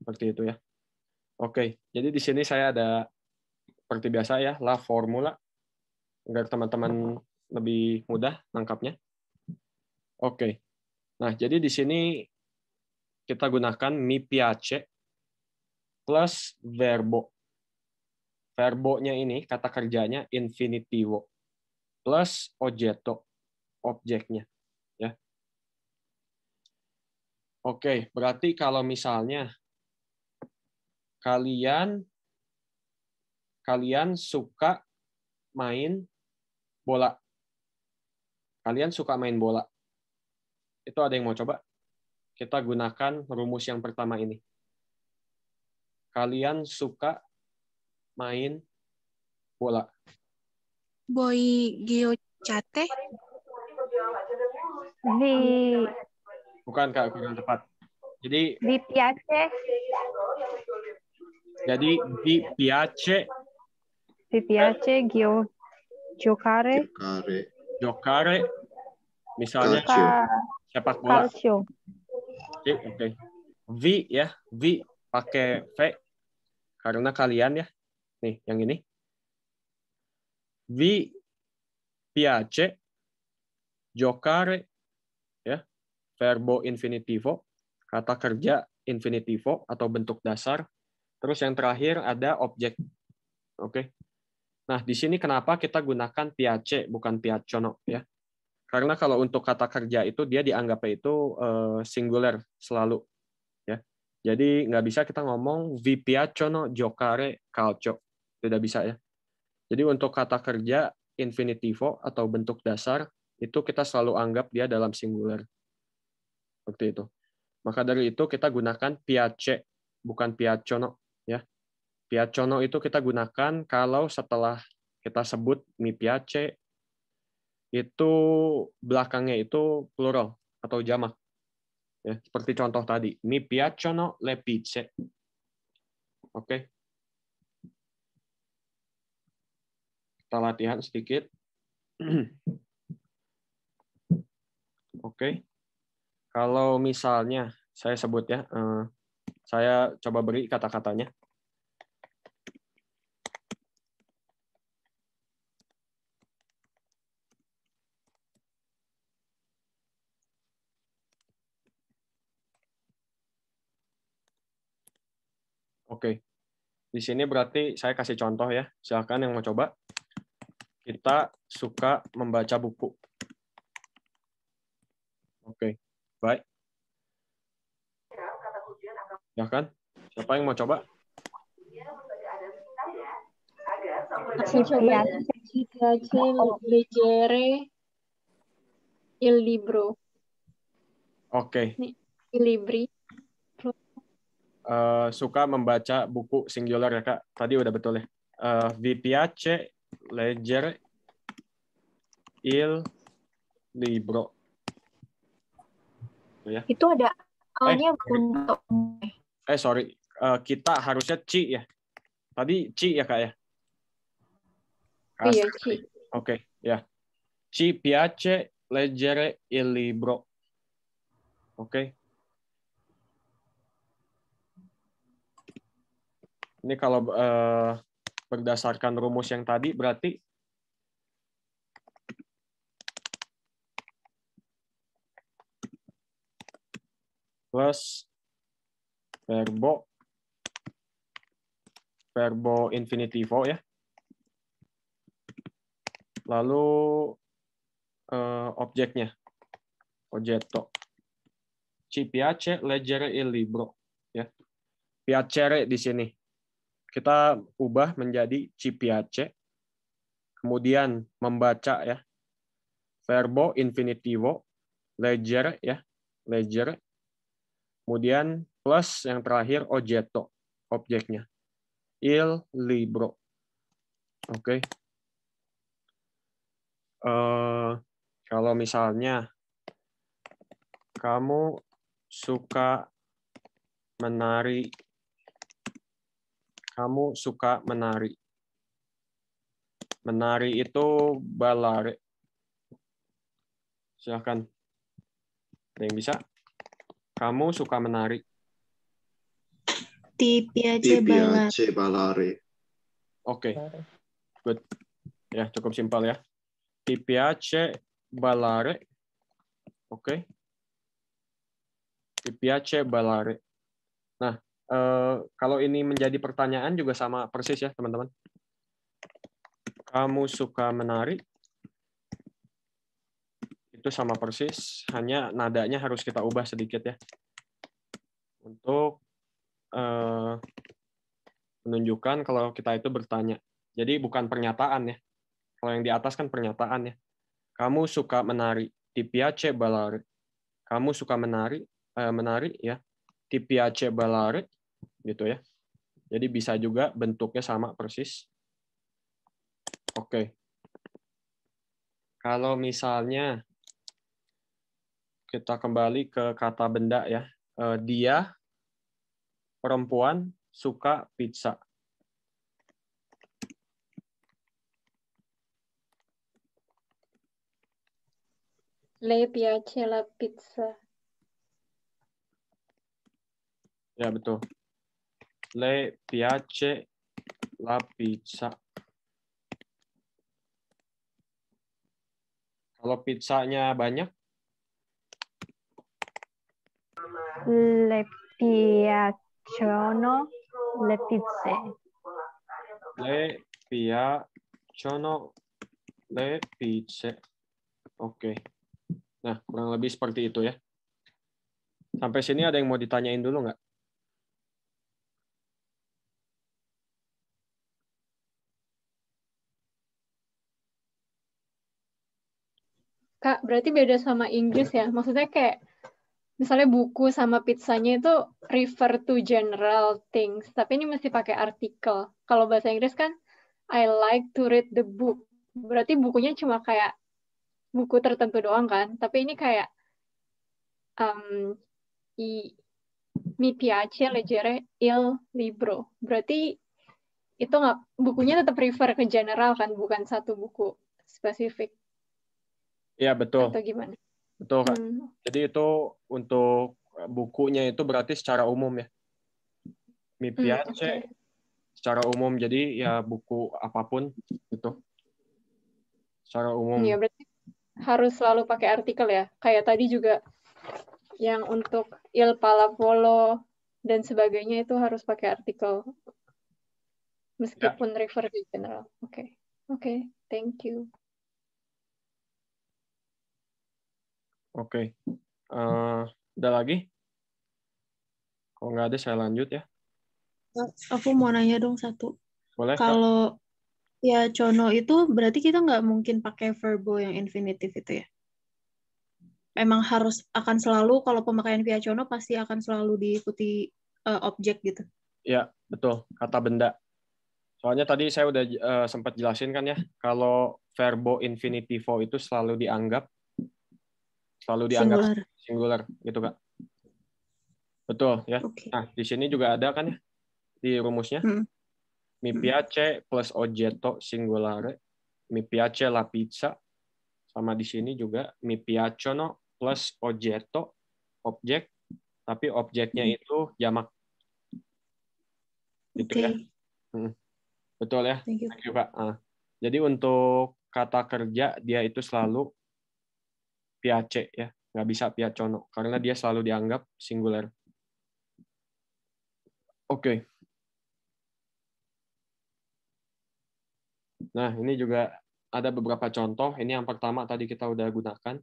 Seperti itu ya. Oke, jadi di sini saya ada seperti biasa ya, la formula agar teman-teman lebih mudah nangkapnya. Oke. Nah, jadi di sini kita gunakan mi piace plus verbo. Verbonya ini kata kerjanya infinitivo plus oggetto, objeknya. Ya. Oke, berarti kalau misalnya kalian suka main bola. Kalian suka main bola. Itu ada yang mau coba? Kita gunakan rumus yang pertama ini. Kalian suka main bola. Voi giocate? Bukan, Kak, kurang tepat. Jadi Vi piace. Jadi vi piace Giocare. Giocare, misalnya sepak bola. Calcio. Oke. Vi ya, vi pakai V karena kalian ya. Nih, yang ini. Vi piace giocare ya, verbo infinitivo, kata kerja infinitivo atau bentuk dasar. Terus yang terakhir ada objek. Oke. Nah, di sini kenapa kita gunakan piace bukan piacciono ya? Karena kalau untuk kata kerja itu dia dianggapnya itu singular selalu ya. Jadi nggak bisa kita ngomong vi piacciono giocare calcio. Tidak bisa ya. Jadi untuk kata kerja infinitivo atau bentuk dasar itu kita selalu anggap dia dalam singular. Seperti itu. Maka dari itu kita gunakan piace bukan piacciono ya. Piacciono itu kita gunakan kalau setelah kita sebut mi piace itu belakangnya itu plural atau jamak. Ya, seperti contoh tadi, mi piacciono le pizze. Oke. Kita latihan sedikit. Oke. Kalau misalnya saya sebut ya, saya coba beri kata-katanya. Oke. Di sini berarti saya kasih contoh ya. Silakan yang mau coba. Kita suka membaca buku. Oke. Baik. Silakan. Siapa yang mau coba? Aku coba piace leggere il libro. Oke. Il libri. Suka membaca buku singular ya, Kak. Tadi udah betul ya. Vi piace leggere il libro. Ya. Itu ada A-nya untuk Sorry. Kita harusnya ci ya. Tadi ci ya, Kak ya? Iya, ci. Oke, ya. Ci piace leggere il libro. Oke. Ini kalau berdasarkan rumus yang tadi berarti plus verbo infinitivo ya. Lalu objeknya oggetto. Ci piace leggere il libro ya. Piacere di sini kita ubah menjadi ci piace. Kemudian membaca ya. Verbo infinitivo leggere ya, leggere. Kemudian plus yang terakhir oggetto, objeknya. Il libro. Oke. Kalau misalnya kamu suka menari. Kamu suka menari. Menari itu ballare. Silahkan. Ada yang bisa? Kamu suka menari. Ti piace ballare. Oke. Good. Ya, cukup simpel ya. Ti piace ballare. Oke. Ti piace ballare. Nah, kalau ini menjadi pertanyaan juga sama persis ya, teman-teman. Kamu suka menari? Itu sama persis, hanya nadanya harus kita ubah sedikit ya. Untuk menunjukkan kalau kita itu bertanya. Jadi bukan pernyataan ya. Kalau yang di atas kan pernyataan ya. Kamu suka menari. Ti piace ballare. Kamu suka menari, menari ya. Ti piace ballare gitu ya. Jadi bisa juga bentuknya sama persis. Oke. Kalau misalnya kita kembali ke kata benda ya. Dia perempuan suka pizza. Le piace la pizza. Ya, betul. Le piace la pizza. Kalau pizzanya banyak? Le piacciono le pizze. Le piacciono le pizze. Oke. Nah, kurang lebih seperti itu ya. Sampai sini ada yang mau ditanyain dulu nggak? Kak, berarti beda sama Inggris ya? Maksudnya kayak, misalnya buku sama pizzanya itu refer to general things, tapi ini mesti pakai artikel. Kalau bahasa Inggris kan, I like to read the book. Berarti bukunya cuma kayak buku tertentu doang kan? Tapi ini kayak, mi piace leggere il libro. Berarti itu nggak, bukunya tetap refer ke general kan, bukan satu buku spesifik. Iya, betul. Atau gimana? Betul, Kak. Jadi itu untuk bukunya itu berarti secara umum ya. Mi piace secara umum, jadi ya buku apapun gitu. Secara umum. Iya, berarti harus selalu pakai artikel ya. Kayak tadi juga yang untuk il pallavolo dan sebagainya itu harus pakai artikel. Meskipun refer ke general. Oke. Oke, thank you. Oke. Udah lagi? Kalau nggak ada, saya lanjut ya. Aku mau nanya dong satu. Boleh, kalau piacciono itu berarti kita nggak mungkin pakai verbo yang infinitif itu ya? Memang harus akan selalu, kalau pemakaian piacciono pasti akan selalu diikuti objek gitu? Ya, betul. Kata benda. Soalnya tadi saya udah sempat jelasin kan ya, kalau verbo infinitivo itu selalu dianggap singular gitu, Kak. Betul ya. Okay. Nah, di sini juga ada kan ya di rumusnya. Mi piace plus oggetto singolare. Mi piace la pizza. Sama di sini juga mi piacciono plus oggetto, objek, tapi objeknya itu jamak. Gitu ya. Betul ya. Thank you, Kak. Jadi untuk kata kerja dia itu selalu piace ya, nggak bisa piacciono karena dia selalu dianggap singular. Oke. Nah, ini juga ada beberapa contoh. Ini yang pertama tadi kita udah gunakan.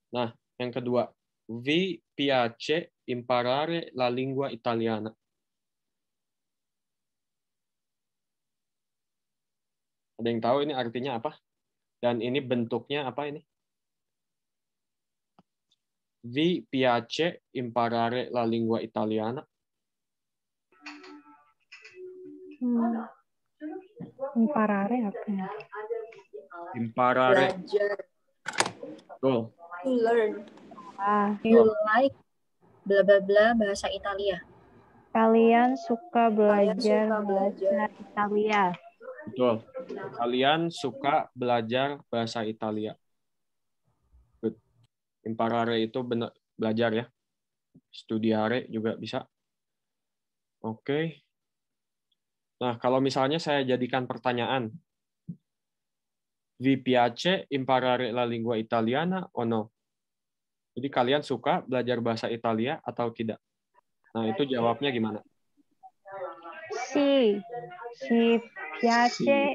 Nah, yang kedua, vi piace imparare la lingua italiana. Ada yang tahu ini artinya apa? Dan ini bentuknya apa ini? Vi piace imparare la lingua italiana. Imparare apa ya? Imparare. Belajar. Tuh. To learn. You like bla bla bla bahasa Italia. Kalian suka belajar bahasa Italia. Betul. Kalian suka belajar bahasa Italia. Good. Imparare itu benar belajar ya. Studiare juga bisa. Oke. Nah, kalau misalnya saya jadikan pertanyaan, vi piace imparare la lingua italiana o no? Jadi kalian suka belajar bahasa Italia atau tidak? Nah, itu jawabnya gimana? Sì, ci piace,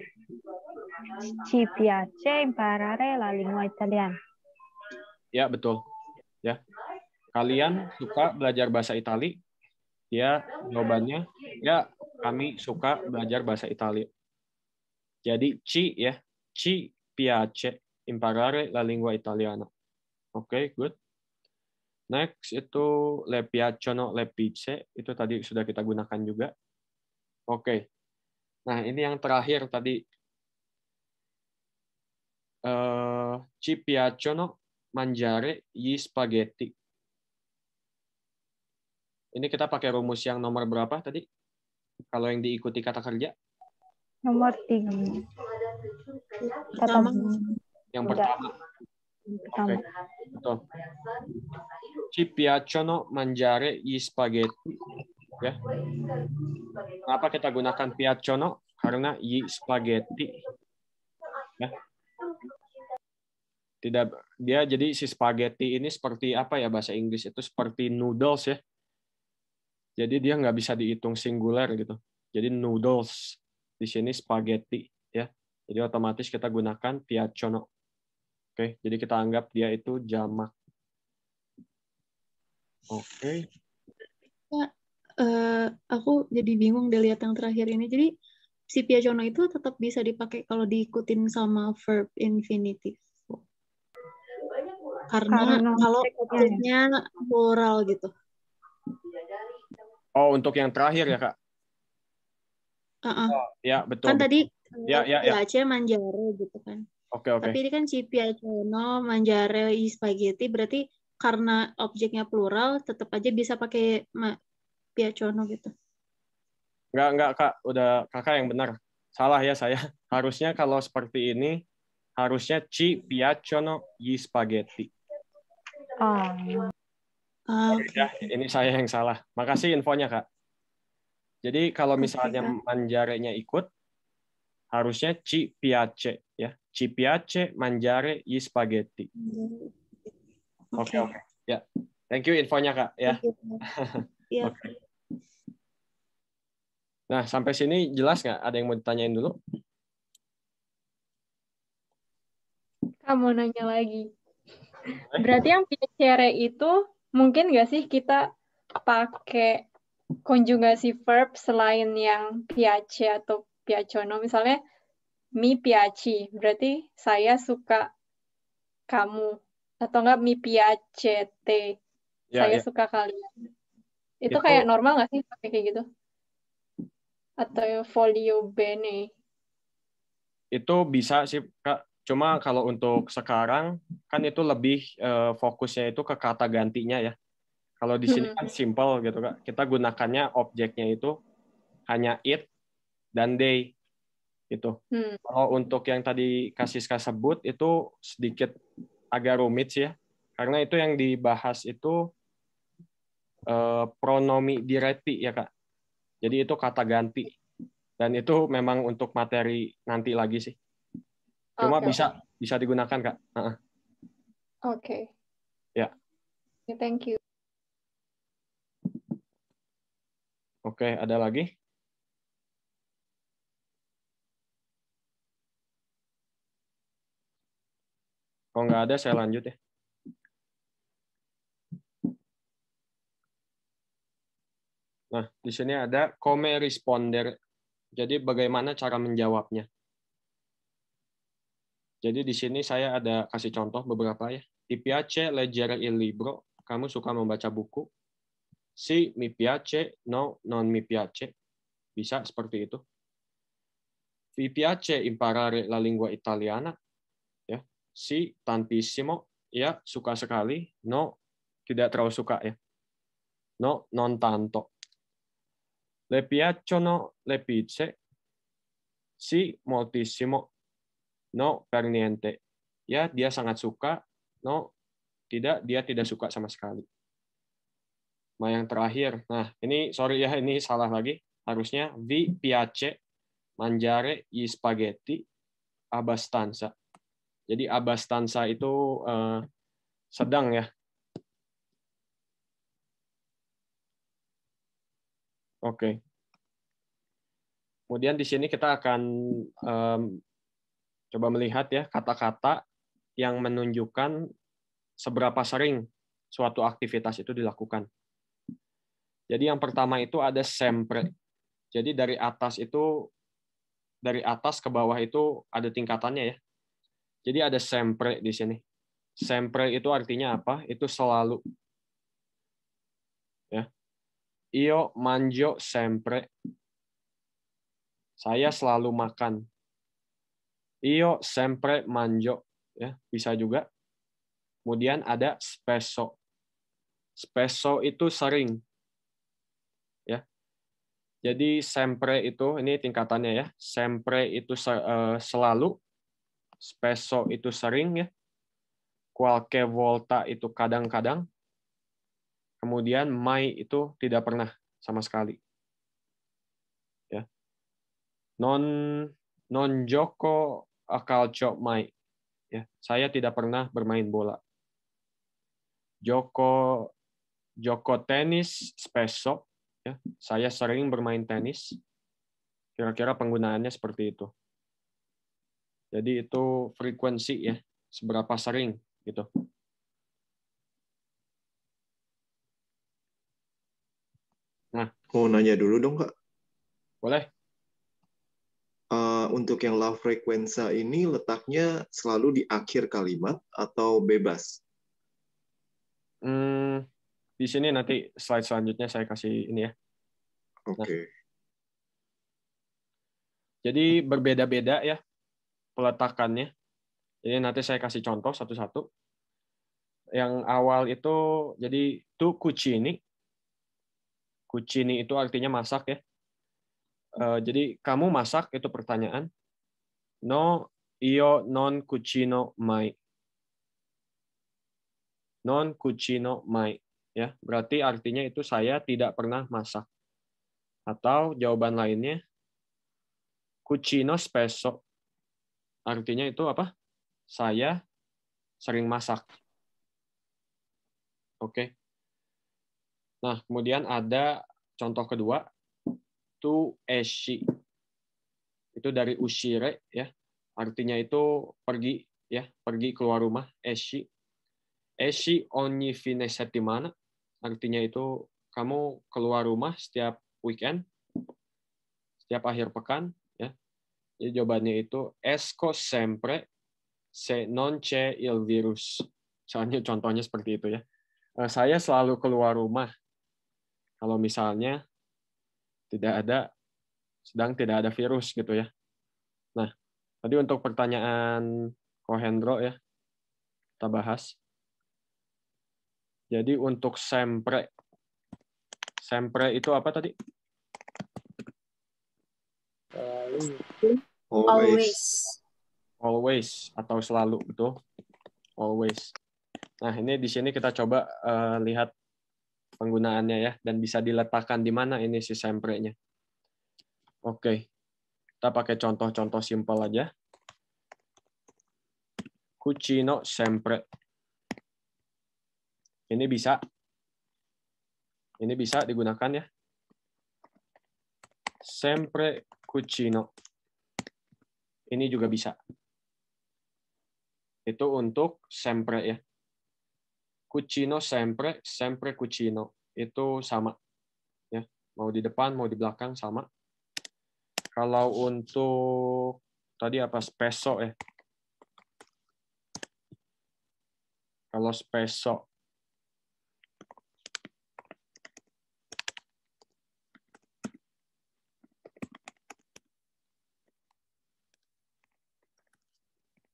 ci piace imparare la lingua italiana. Ya, betul. Ya. Kalian suka belajar bahasa Itali? Ya, jawabannya ya, kami suka belajar bahasa Italia. Jadi ci ya, ci piace imparare la lingua italiana. Oke, good. Next itu le piacciono le pizze, itu tadi sudah kita gunakan juga. Oke. Nah, ini yang terakhir tadi. Ci piacciono mangiare gli spaghetti. Ini kita pakai rumus yang nomor berapa tadi? Kalau yang diikuti kata kerja? Nomor 3. Kata Yang pertama. Oke. Betul. Ci piacciono mangiare gli spaghetti. Ya. Kenapa kita gunakan piacciono? Karena gli spaghetti. Ya. Tidak, dia jadi si spaghetti ini seperti apa ya bahasa Inggris itu seperti noodles ya. Jadi dia nggak bisa dihitung singular gitu. Jadi noodles di sini spaghetti ya. Jadi otomatis kita gunakan piacciono. Oke, jadi kita anggap dia itu jamak. Oke. Ya, aku jadi bingung deh lihat yang terakhir ini. Jadi si piacciono itu tetap bisa dipakai kalau diikutin sama verb infinitive. Karena kalau objeknya plural gitu. Oh, untuk yang terakhir ya, Kak? Oh, ya, betul. Kan tadi piace mangiare gitu kan. Oke. Tapi ini kan ci piacciono mangiare gli spaghetti, berarti karena objeknya plural tetap aja bisa pakai piacciono gitu. Enggak, Kak. Udah Kakak yang benar. Salah ya saya. Harusnya kalau seperti ini, harusnya ci piacciono gli spaghetti. Ya, ini saya yang salah. Makasih infonya, Kak. Jadi kalau misalnya mangiare-nya ikut, harusnya ci piace ya. Ci piace mangiare gli spaghetti. Oke. Ya. Thank you infonya, Kak ya. Oke. Nah, sampai sini jelas nggak? Ada yang mau ditanyain dulu? Kamu nanya lagi. Berarti yang piacere itu mungkin nggak sih kita pakai konjugasi verb selain yang piace atau piacciono? Misalnya mi piaci, berarti saya suka kamu. Atau enggak mi piacete, saya suka kalian. Itu kayak normal nggak sih pakai kayak gitu? Atau voglio bene? Itu bisa sih, Kak. Cuma kalau untuk sekarang, kan itu lebih fokusnya itu ke kata gantinya ya. Kalau di sini kan simple gitu, Kak. Kita gunakannya objeknya itu hanya it dan they gitu. Kalau untuk yang tadi Kasiska sebut itu sedikit agak rumit sih ya. Karena itu yang dibahas itu pronomi diretti ya, Kak. Jadi itu kata ganti. Dan itu memang untuk materi nanti lagi sih. Cuma bisa digunakan, Kak. Oke. Ya. Thank you. Oke, ada lagi? Kalau nggak ada, saya lanjut ya. Nah, di sini ada come rispondere. Jadi bagaimana cara menjawabnya. Jadi di sini saya ada kasih contoh beberapa ya. Ti piace leggere il libro. Kamu suka membaca buku. Si mi piace, no non mi piace. Bisa seperti itu. Vi piace imparare la lingua italiana. Ya. Si tantissimo. Ya, suka sekali. No, tidak terlalu suka ya. No, non tanto. Le piacciono le pizze. si moltissimo, no per niente. Ya, dia sangat suka, no tidak, dia tidak suka sama sekali. Nah, yang terakhir. Nah, ini sorry ya, ini salah lagi. Harusnya vi piace mangiare gli spaghetti abbastanza. Jadi abbastanza itu sedang ya. Oke. Kemudian di sini kita akan coba melihat ya kata-kata yang menunjukkan seberapa sering suatu aktivitas itu dilakukan. Jadi yang pertama itu ada sempre. Jadi dari atas ke bawah itu ada tingkatannya ya. Jadi ada sempre di sini. Sempre itu artinya apa? Itu selalu. Ya. Io mangio sempre. Saya selalu makan. Io sempre mangio. Ya, bisa juga. Kemudian ada spesso. Spesso itu sering. Ya. Jadi sempre itu, ini tingkatannya ya. Sempre itu selalu. Spesso itu sering ya. Qualche volta itu kadang-kadang. Kemudian mai itu tidak pernah sama sekali. Ya. Non gioco a calcio mai. Ya, saya tidak pernah bermain bola. Joko tenis spesso. Ya, saya sering bermain tenis. Kira-kira penggunaannya seperti itu. Jadi itu frekuensi ya, seberapa sering gitu. Nah, mau nanya dulu dong, Kak. Boleh. Untuk yang la frequenza ini letaknya selalu di akhir kalimat atau bebas? Di sini nanti slide selanjutnya saya kasih ini ya. Oke. Nah, jadi berbeda-beda ya peletakannya. Jadi nanti saya kasih contoh satu-satu. Yang awal itu jadi tu cucini. Cucini itu artinya masak ya. Jadi kamu masak itu pertanyaan. No, io non cucino mai. Non cucino mai. Ya, berarti artinya itu saya tidak pernah masak. Atau jawaban lainnya, cucino spesso. Artinya itu apa? Saya sering masak. Oke. Nah, kemudian ada contoh kedua, tu esci. Itu dari uscire ya. Artinya itu pergi ya, pergi keluar rumah, esci. Esci ogni fine settimana. Artinya itu kamu keluar rumah setiap weekend, setiap akhir pekan ya. Jadi jawabannya itu esco sempre se non c'è il virus. Soalnya contohnya seperti itu ya. Saya selalu keluar rumah kalau misalnya sedang tidak ada virus gitu ya. Nah, tadi untuk pertanyaan Kohendro ya, kita bahas. Jadi untuk sempre itu apa tadi? Always atau selalu, betul. Always. Nah, ini di sini kita coba lihat penggunaannya ya, dan bisa diletakkan di mana ini si sempre-nya. Oke. Kita pakai contoh-contoh simpel aja. Cucino sempre. Ini bisa digunakan ya. Sempre cucino. Ini juga bisa. Itu untuk sempre ya. Cucino sempre, sempre cucino. Itu sama. Ya. Mau di depan, mau di belakang sama. Kalau untuk tadi apa? Spesso ya. Kalau spesso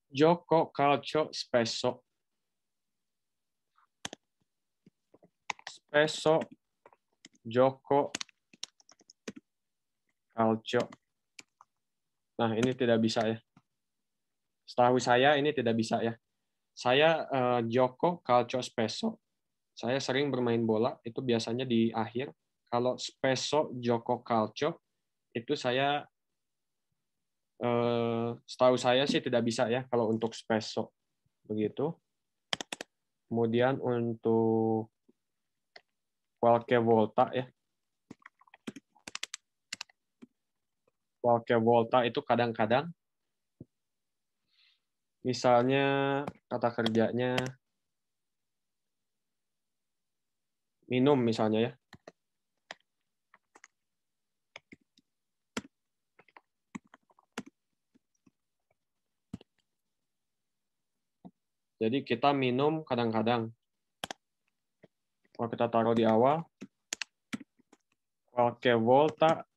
gioco calcio spesso. Spesso gioco calcio. Nah, ini tidak bisa ya. Setahu saya ini tidak bisa ya. Saya gioco calcio spesso. Saya sering bermain bola, itu biasanya di akhir. Kalau spesso gioco calcio, itu saya setahu saya sih tidak bisa ya kalau untuk spesso. Begitu. Kemudian untuk qualche volta ya. Qualche volta itu kadang-kadang. Misalnya kata kerjanya minum misalnya ya. Jadi kita minum kadang-kadang. Kalau kita taruh di awal, qualche volta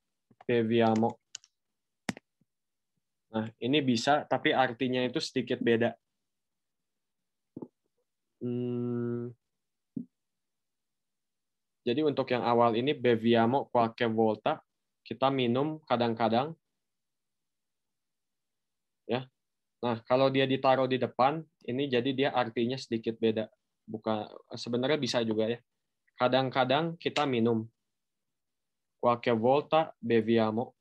beviamo. Nah, ini bisa, tapi artinya itu sedikit beda. Jadi untuk yang awal ini, beviamo qualche volta, kita minum kadang-kadang. Ya. Nah, kalau dia ditaruh di depan, ini jadi dia artinya sedikit beda. Bukan, sebenarnya bisa juga ya. Kadang-kadang kita minum. Qualche volta beviamo.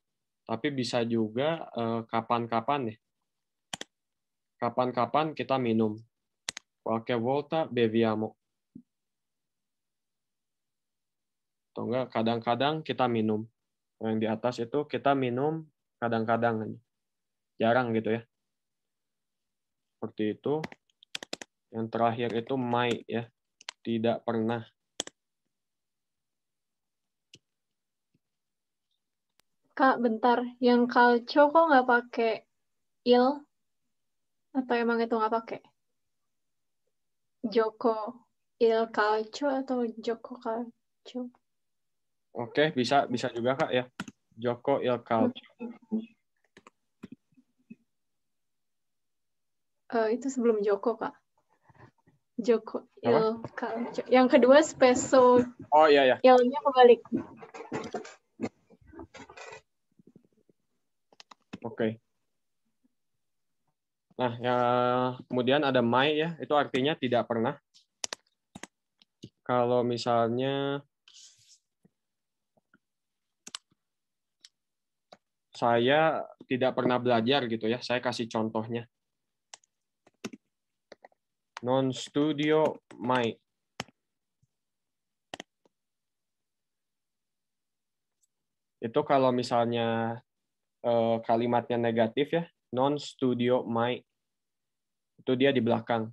Tapi bisa juga kapan-kapan ya. Kapan-kapan kita minum. Qualche volta beviamo. Atau enggak, kadang-kadang kita minum. Yang di atas itu kita minum kadang-kadang. Jarang gitu ya. Seperti itu. Yang terakhir itu mai ya. Tidak pernah. Kak, bentar. Yang calcio kok nggak pakai il? Atau emang itu nggak pakai? Joko il calcio atau Joko calcio? Oke, bisa juga Kak ya. Gioco il calcio. Itu sebelum Joko, Kak. Joko il Apa? calcio. Yang kedua spesso. Oh iya ya. Il-nya kebalik. Oke. Nah, ya, kemudian ada mai ya, itu artinya tidak pernah. Kalau misalnya saya tidak pernah belajar gitu ya, saya kasih contohnya. Non studio mai. Itu kalau misalnya kalimatnya negatif ya, non studio mai. Itu dia di belakang.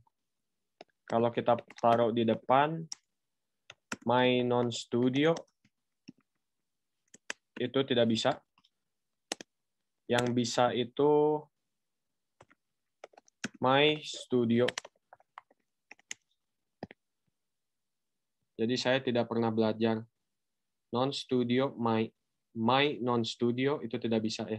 Kalau kita taruh di depan, mai non studio, itu tidak bisa. Yang bisa itu my studio. Jadi saya tidak pernah belajar. Non studio my non studio itu tidak bisa ya.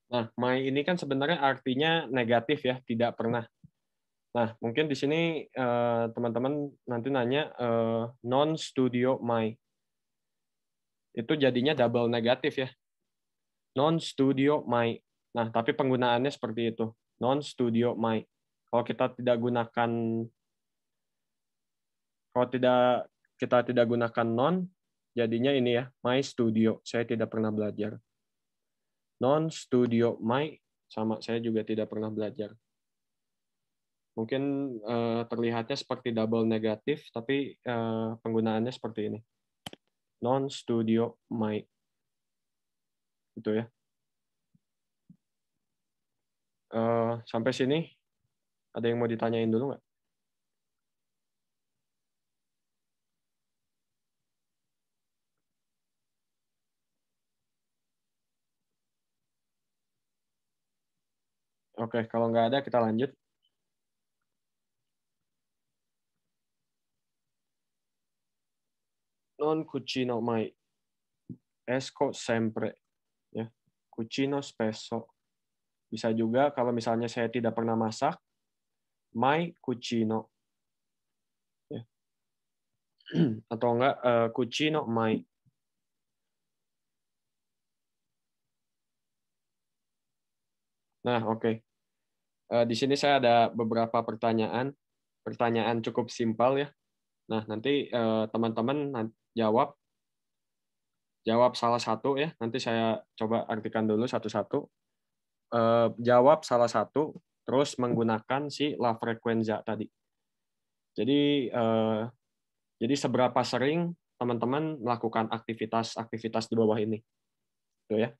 Nah, my ini kan sebenarnya artinya negatif ya, tidak pernah. Nah, mungkin di sini teman-teman nanti nanya non studio my. Itu jadinya double negatif ya. Non studio my. Nah, tapi penggunaannya seperti itu. Non studio my. Kalau kita tidak gunakan non, jadinya ini ya, my studio. Saya tidak pernah belajar. Non studio my, sama saya juga tidak pernah belajar. Mungkin terlihatnya seperti double negatif, tapi penggunaannya seperti ini. Non studio my. Itu ya. Sampai sini, ada yang mau ditanyain dulu nggak? Oke, kalau nggak ada, kita lanjut. Non cucino mai. Esco sempre. Ya. Cucino spesso. Bisa juga kalau misalnya saya tidak pernah masak, mai cucino. Ya. Atau enggak cucino mai. Nah, oke. Di sini saya ada beberapa pertanyaan. Pertanyaan cukup simpel ya. Nah, nanti teman-teman jawab salah satu ya. Nanti saya coba artikan dulu satu-satu. Jawab salah satu, terus menggunakan si la frequenza tadi. Jadi seberapa sering teman-teman melakukan aktivitas di bawah ini. Tuh ya.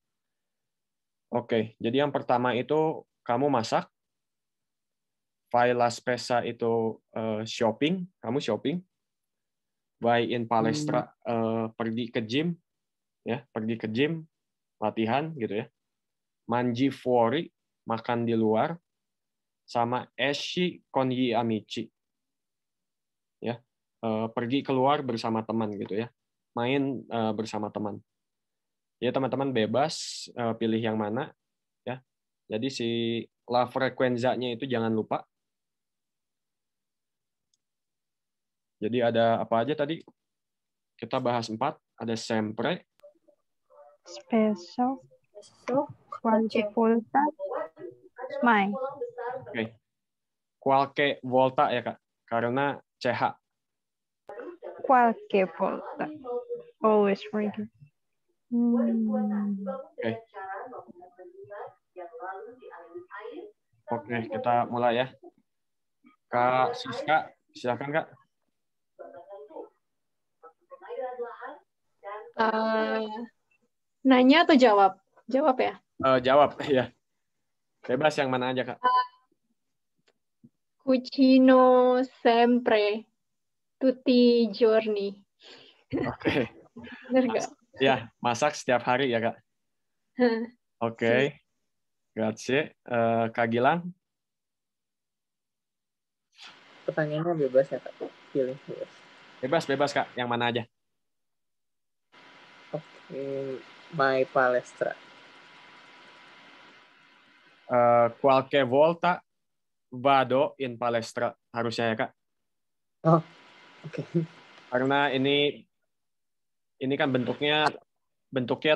Oke, jadi yang pertama itu kamu masak. Fai la spesa itu shopping, kamu shopping. Vai in palestra, pergi ke gym, ya, pergi ke gym, latihan gitu ya. Mangi fuori, makan di luar, sama esci con gli amici, ya, pergi keluar bersama teman gitu ya, main bersama teman. Ya teman-teman bebas pilih yang mana, ya. Jadi si la frequenza-nya itu jangan lupa. Jadi ada apa aja tadi? Kita bahas 4. Ada sempre, Spesso, qualche volta, mai. oke. Qualche volta ya Kak, karena CH. Qualche volta. Always forget. Oke. Oke, kita mulai ya. Kak Siska, silakan Kak. Nanya atau jawab? Jawab ya. Jawab ya. Bebas yang mana aja Kak. Cucino sempre tutti i giorni. Oke. Benar nggak? Ya, masak setiap hari ya Kak. Oke. Grazie. Kak Gilang. Pertanyaannya bebas ya Kak? Pilih bebas. Bebas Kak, yang mana aja? Oke, my palestra. Qualche volta vado in palestra harusnya ya Kak. Oh, oke. Karena ini kan bentuknya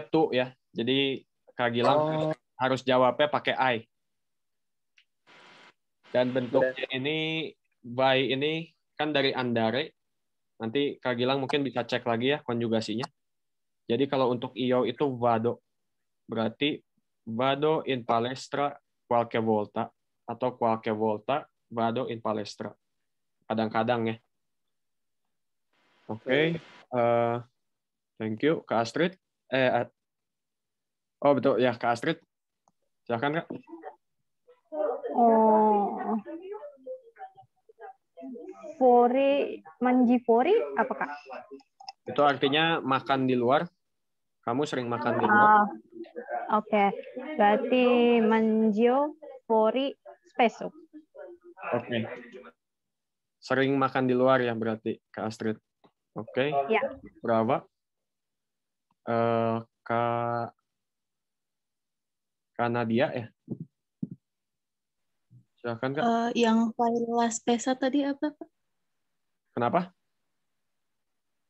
tuh ya. Jadi Kak Gilang harus jawabnya pakai I. Dan bentuknya ini by ini kan dari andare. Nanti Kak Gilang mungkin bisa cek lagi ya konjugasinya. Jadi kalau untuk io itu vado. Berarti vado in palestra qualche volta atau qualche volta vado in palestra. Kadang-kadang ya. Oke. Thank you Kak Astrid. Oh betul ya Kak Astrid. Silakan Kak. Mangi fuori apa Kak? Itu artinya makan di luar. Kamu sering makan di luar? Oke. Berarti mangio fuori spesso. Oke. Sering makan di luar ya berarti Kak Astrid. Oke. Ya. Berapa? Kak Nadia ya? Silakan Kak. Yang Vai la spesa tadi apa Pak? Kenapa?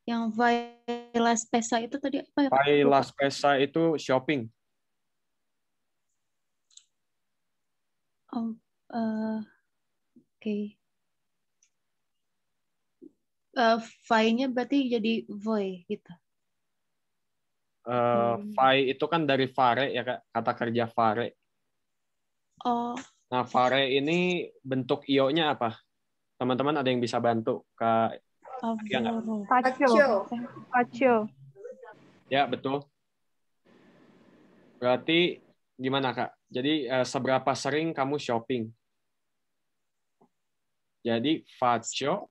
Yang Vai la spesa itu tadi apa ya? Vai la spesa itu shopping. Oke. Vai-nya berarti jadi voi gitu. Vai itu kan dari fare ya Kak, kata kerja fare. Oh. Nah, fare ini bentuk io-nya apa? Teman-teman ada yang bisa bantu Kak? Faccio. Ya, betul. Berarti gimana Kak? Jadi seberapa sering kamu shopping? Jadi faccio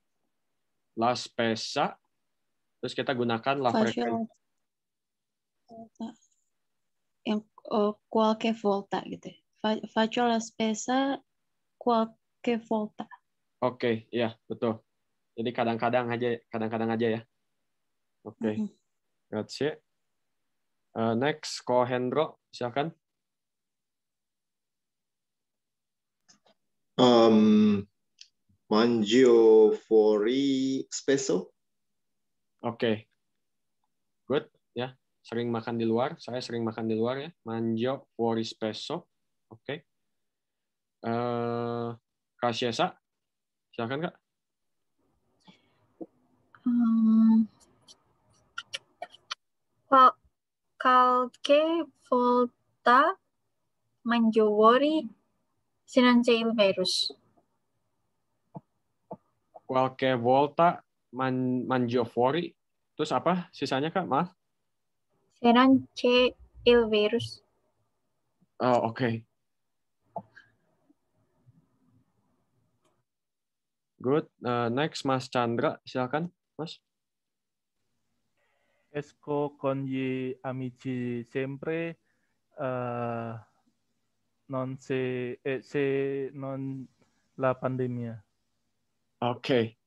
la spesa, terus kita gunakan la frequenza. Yang qualche volta gitu. Faccio la spesa qualche volta. Oke, ya betul. Jadi kadang-kadang aja ya. Oke. Grazie. Next, Ko Hendro, silakan. Mangio fuori spesso. Oke. Good, ya. Sering makan di luar. Saya sering makan di luar ya. Mangio fuori spesso. Oke. Kak Syesa, silakan Kak. Qualche volta mangio fuori senza il virus. Qualche volta mangio fuori. Terus apa sisanya Kak? Maaf. Senza il virus. Oh, oke. Good. Next, Mas Chandra, silakan, Mas. Esco con gli amici sempre, se non la pandemia. Oke.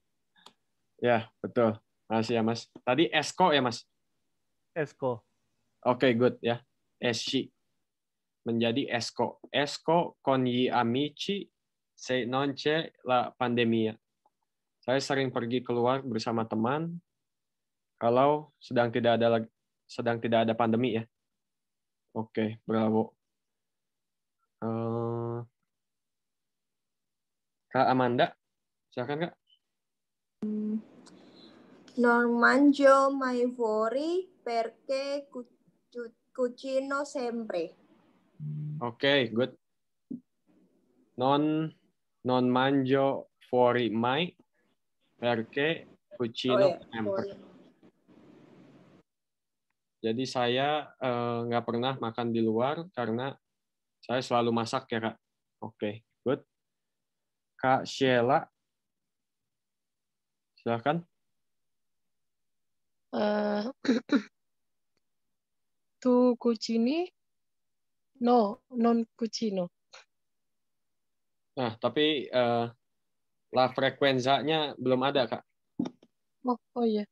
Ya, betul. Makasih ya, Mas. Tadi Esco ya, Mas? Esco. Oke, good ya. Esci. Menjadi Esco. Esco con gli amici se non c'è la pandemia. Saya sering pergi keluar bersama teman kalau sedang tidak ada pandemi ya. Oke, bravo. Kak Amanda, silakan Kak. Non mangio mai fuori perché cucino sempre. Oke, good. Non mangio fuori mai perché cucino sempre. Jadi saya nggak pernah makan di luar karena saya selalu masak ya Kak. Oke, good. Kak Sheila, silakan. Tu cucini? No, non cucino. Nah, tapi la frekuensanya belum ada Kak. Oh iya.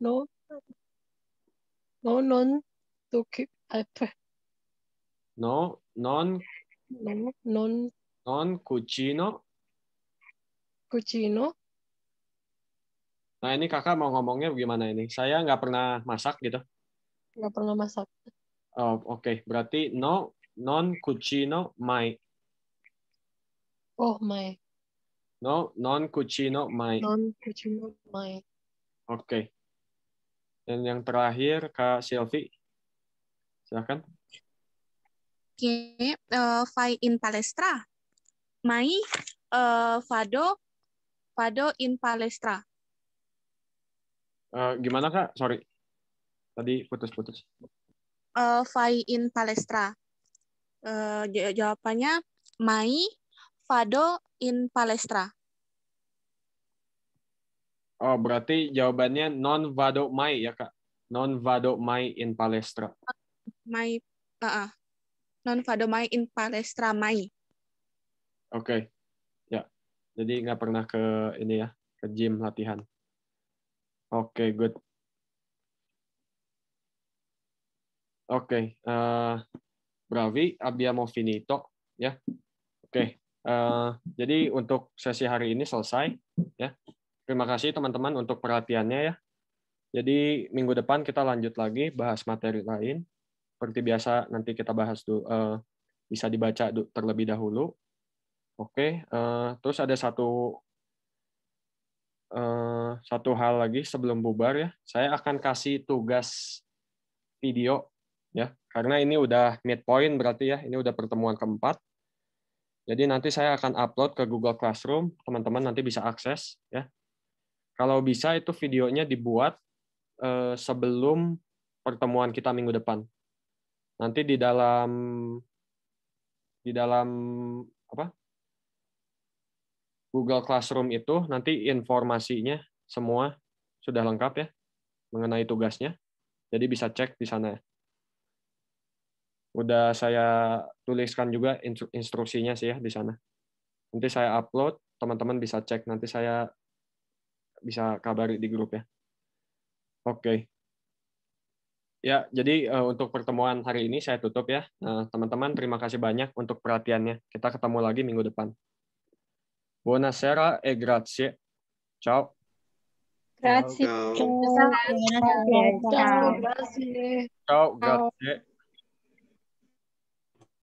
No, non tu apa? Non cucino. Cucino. Nah, ini Kakak mau ngomongnya gimana ini? Saya nggak pernah masak gitu. Nggak pernah masak. Oh, oke. Berarti non cucino mai. Oh, mai. Non cucino mai. Non cucino mai. Oke. Dan yang terakhir Kak Silvi. Silakan. Che fai in palestra? Mai vado in palestra. Gimana Kak? Sorry. Tadi putus-putus. Fai in palestra. Jawabannya mai vado in palestra. Oh, berarti jawabannya non vado mai ya Kak? Non vado mai in palestra. Mai, non vado mai in palestra, mai. Oke. Ya. Jadi nggak pernah ke ini ya, ke gym latihan. Oke, good. Oke, bravi, abbiamo finito ya. Oke. Jadi untuk sesi hari ini selesai ya. Terima kasih teman-teman untuk perhatiannya ya. Jadi minggu depan kita lanjut lagi bahas materi lain. Seperti biasa nanti kita bahas bisa dibaca terlebih dahulu. Oke, terus ada satu hal lagi sebelum bubar ya. Saya akan kasih tugas video ya. Karena ini udah midpoint berarti ya. Ini udah pertemuan keempat. Jadi nanti saya akan upload ke Google Classroom. Teman-teman nanti bisa akses ya. Kalau bisa itu videonya dibuat sebelum pertemuan kita minggu depan. Nanti di dalam apa? Google Classroom itu nanti informasinya semua sudah lengkap ya mengenai tugasnya. Jadi bisa cek di sana. Udah saya tuliskan juga instruksinya sih ya di sana. Nanti saya upload, teman-teman bisa cek. Nanti saya bisa kabari di grup ya. Oke. Ya, jadi untuk pertemuan hari ini saya tutup ya. Teman-teman, terima kasih banyak untuk perhatiannya. Kita ketemu lagi minggu depan. Buonasera e grazie. Ciao. Grazie. Ciao. Ciao. Ciao, grazie. Ciao, grazie.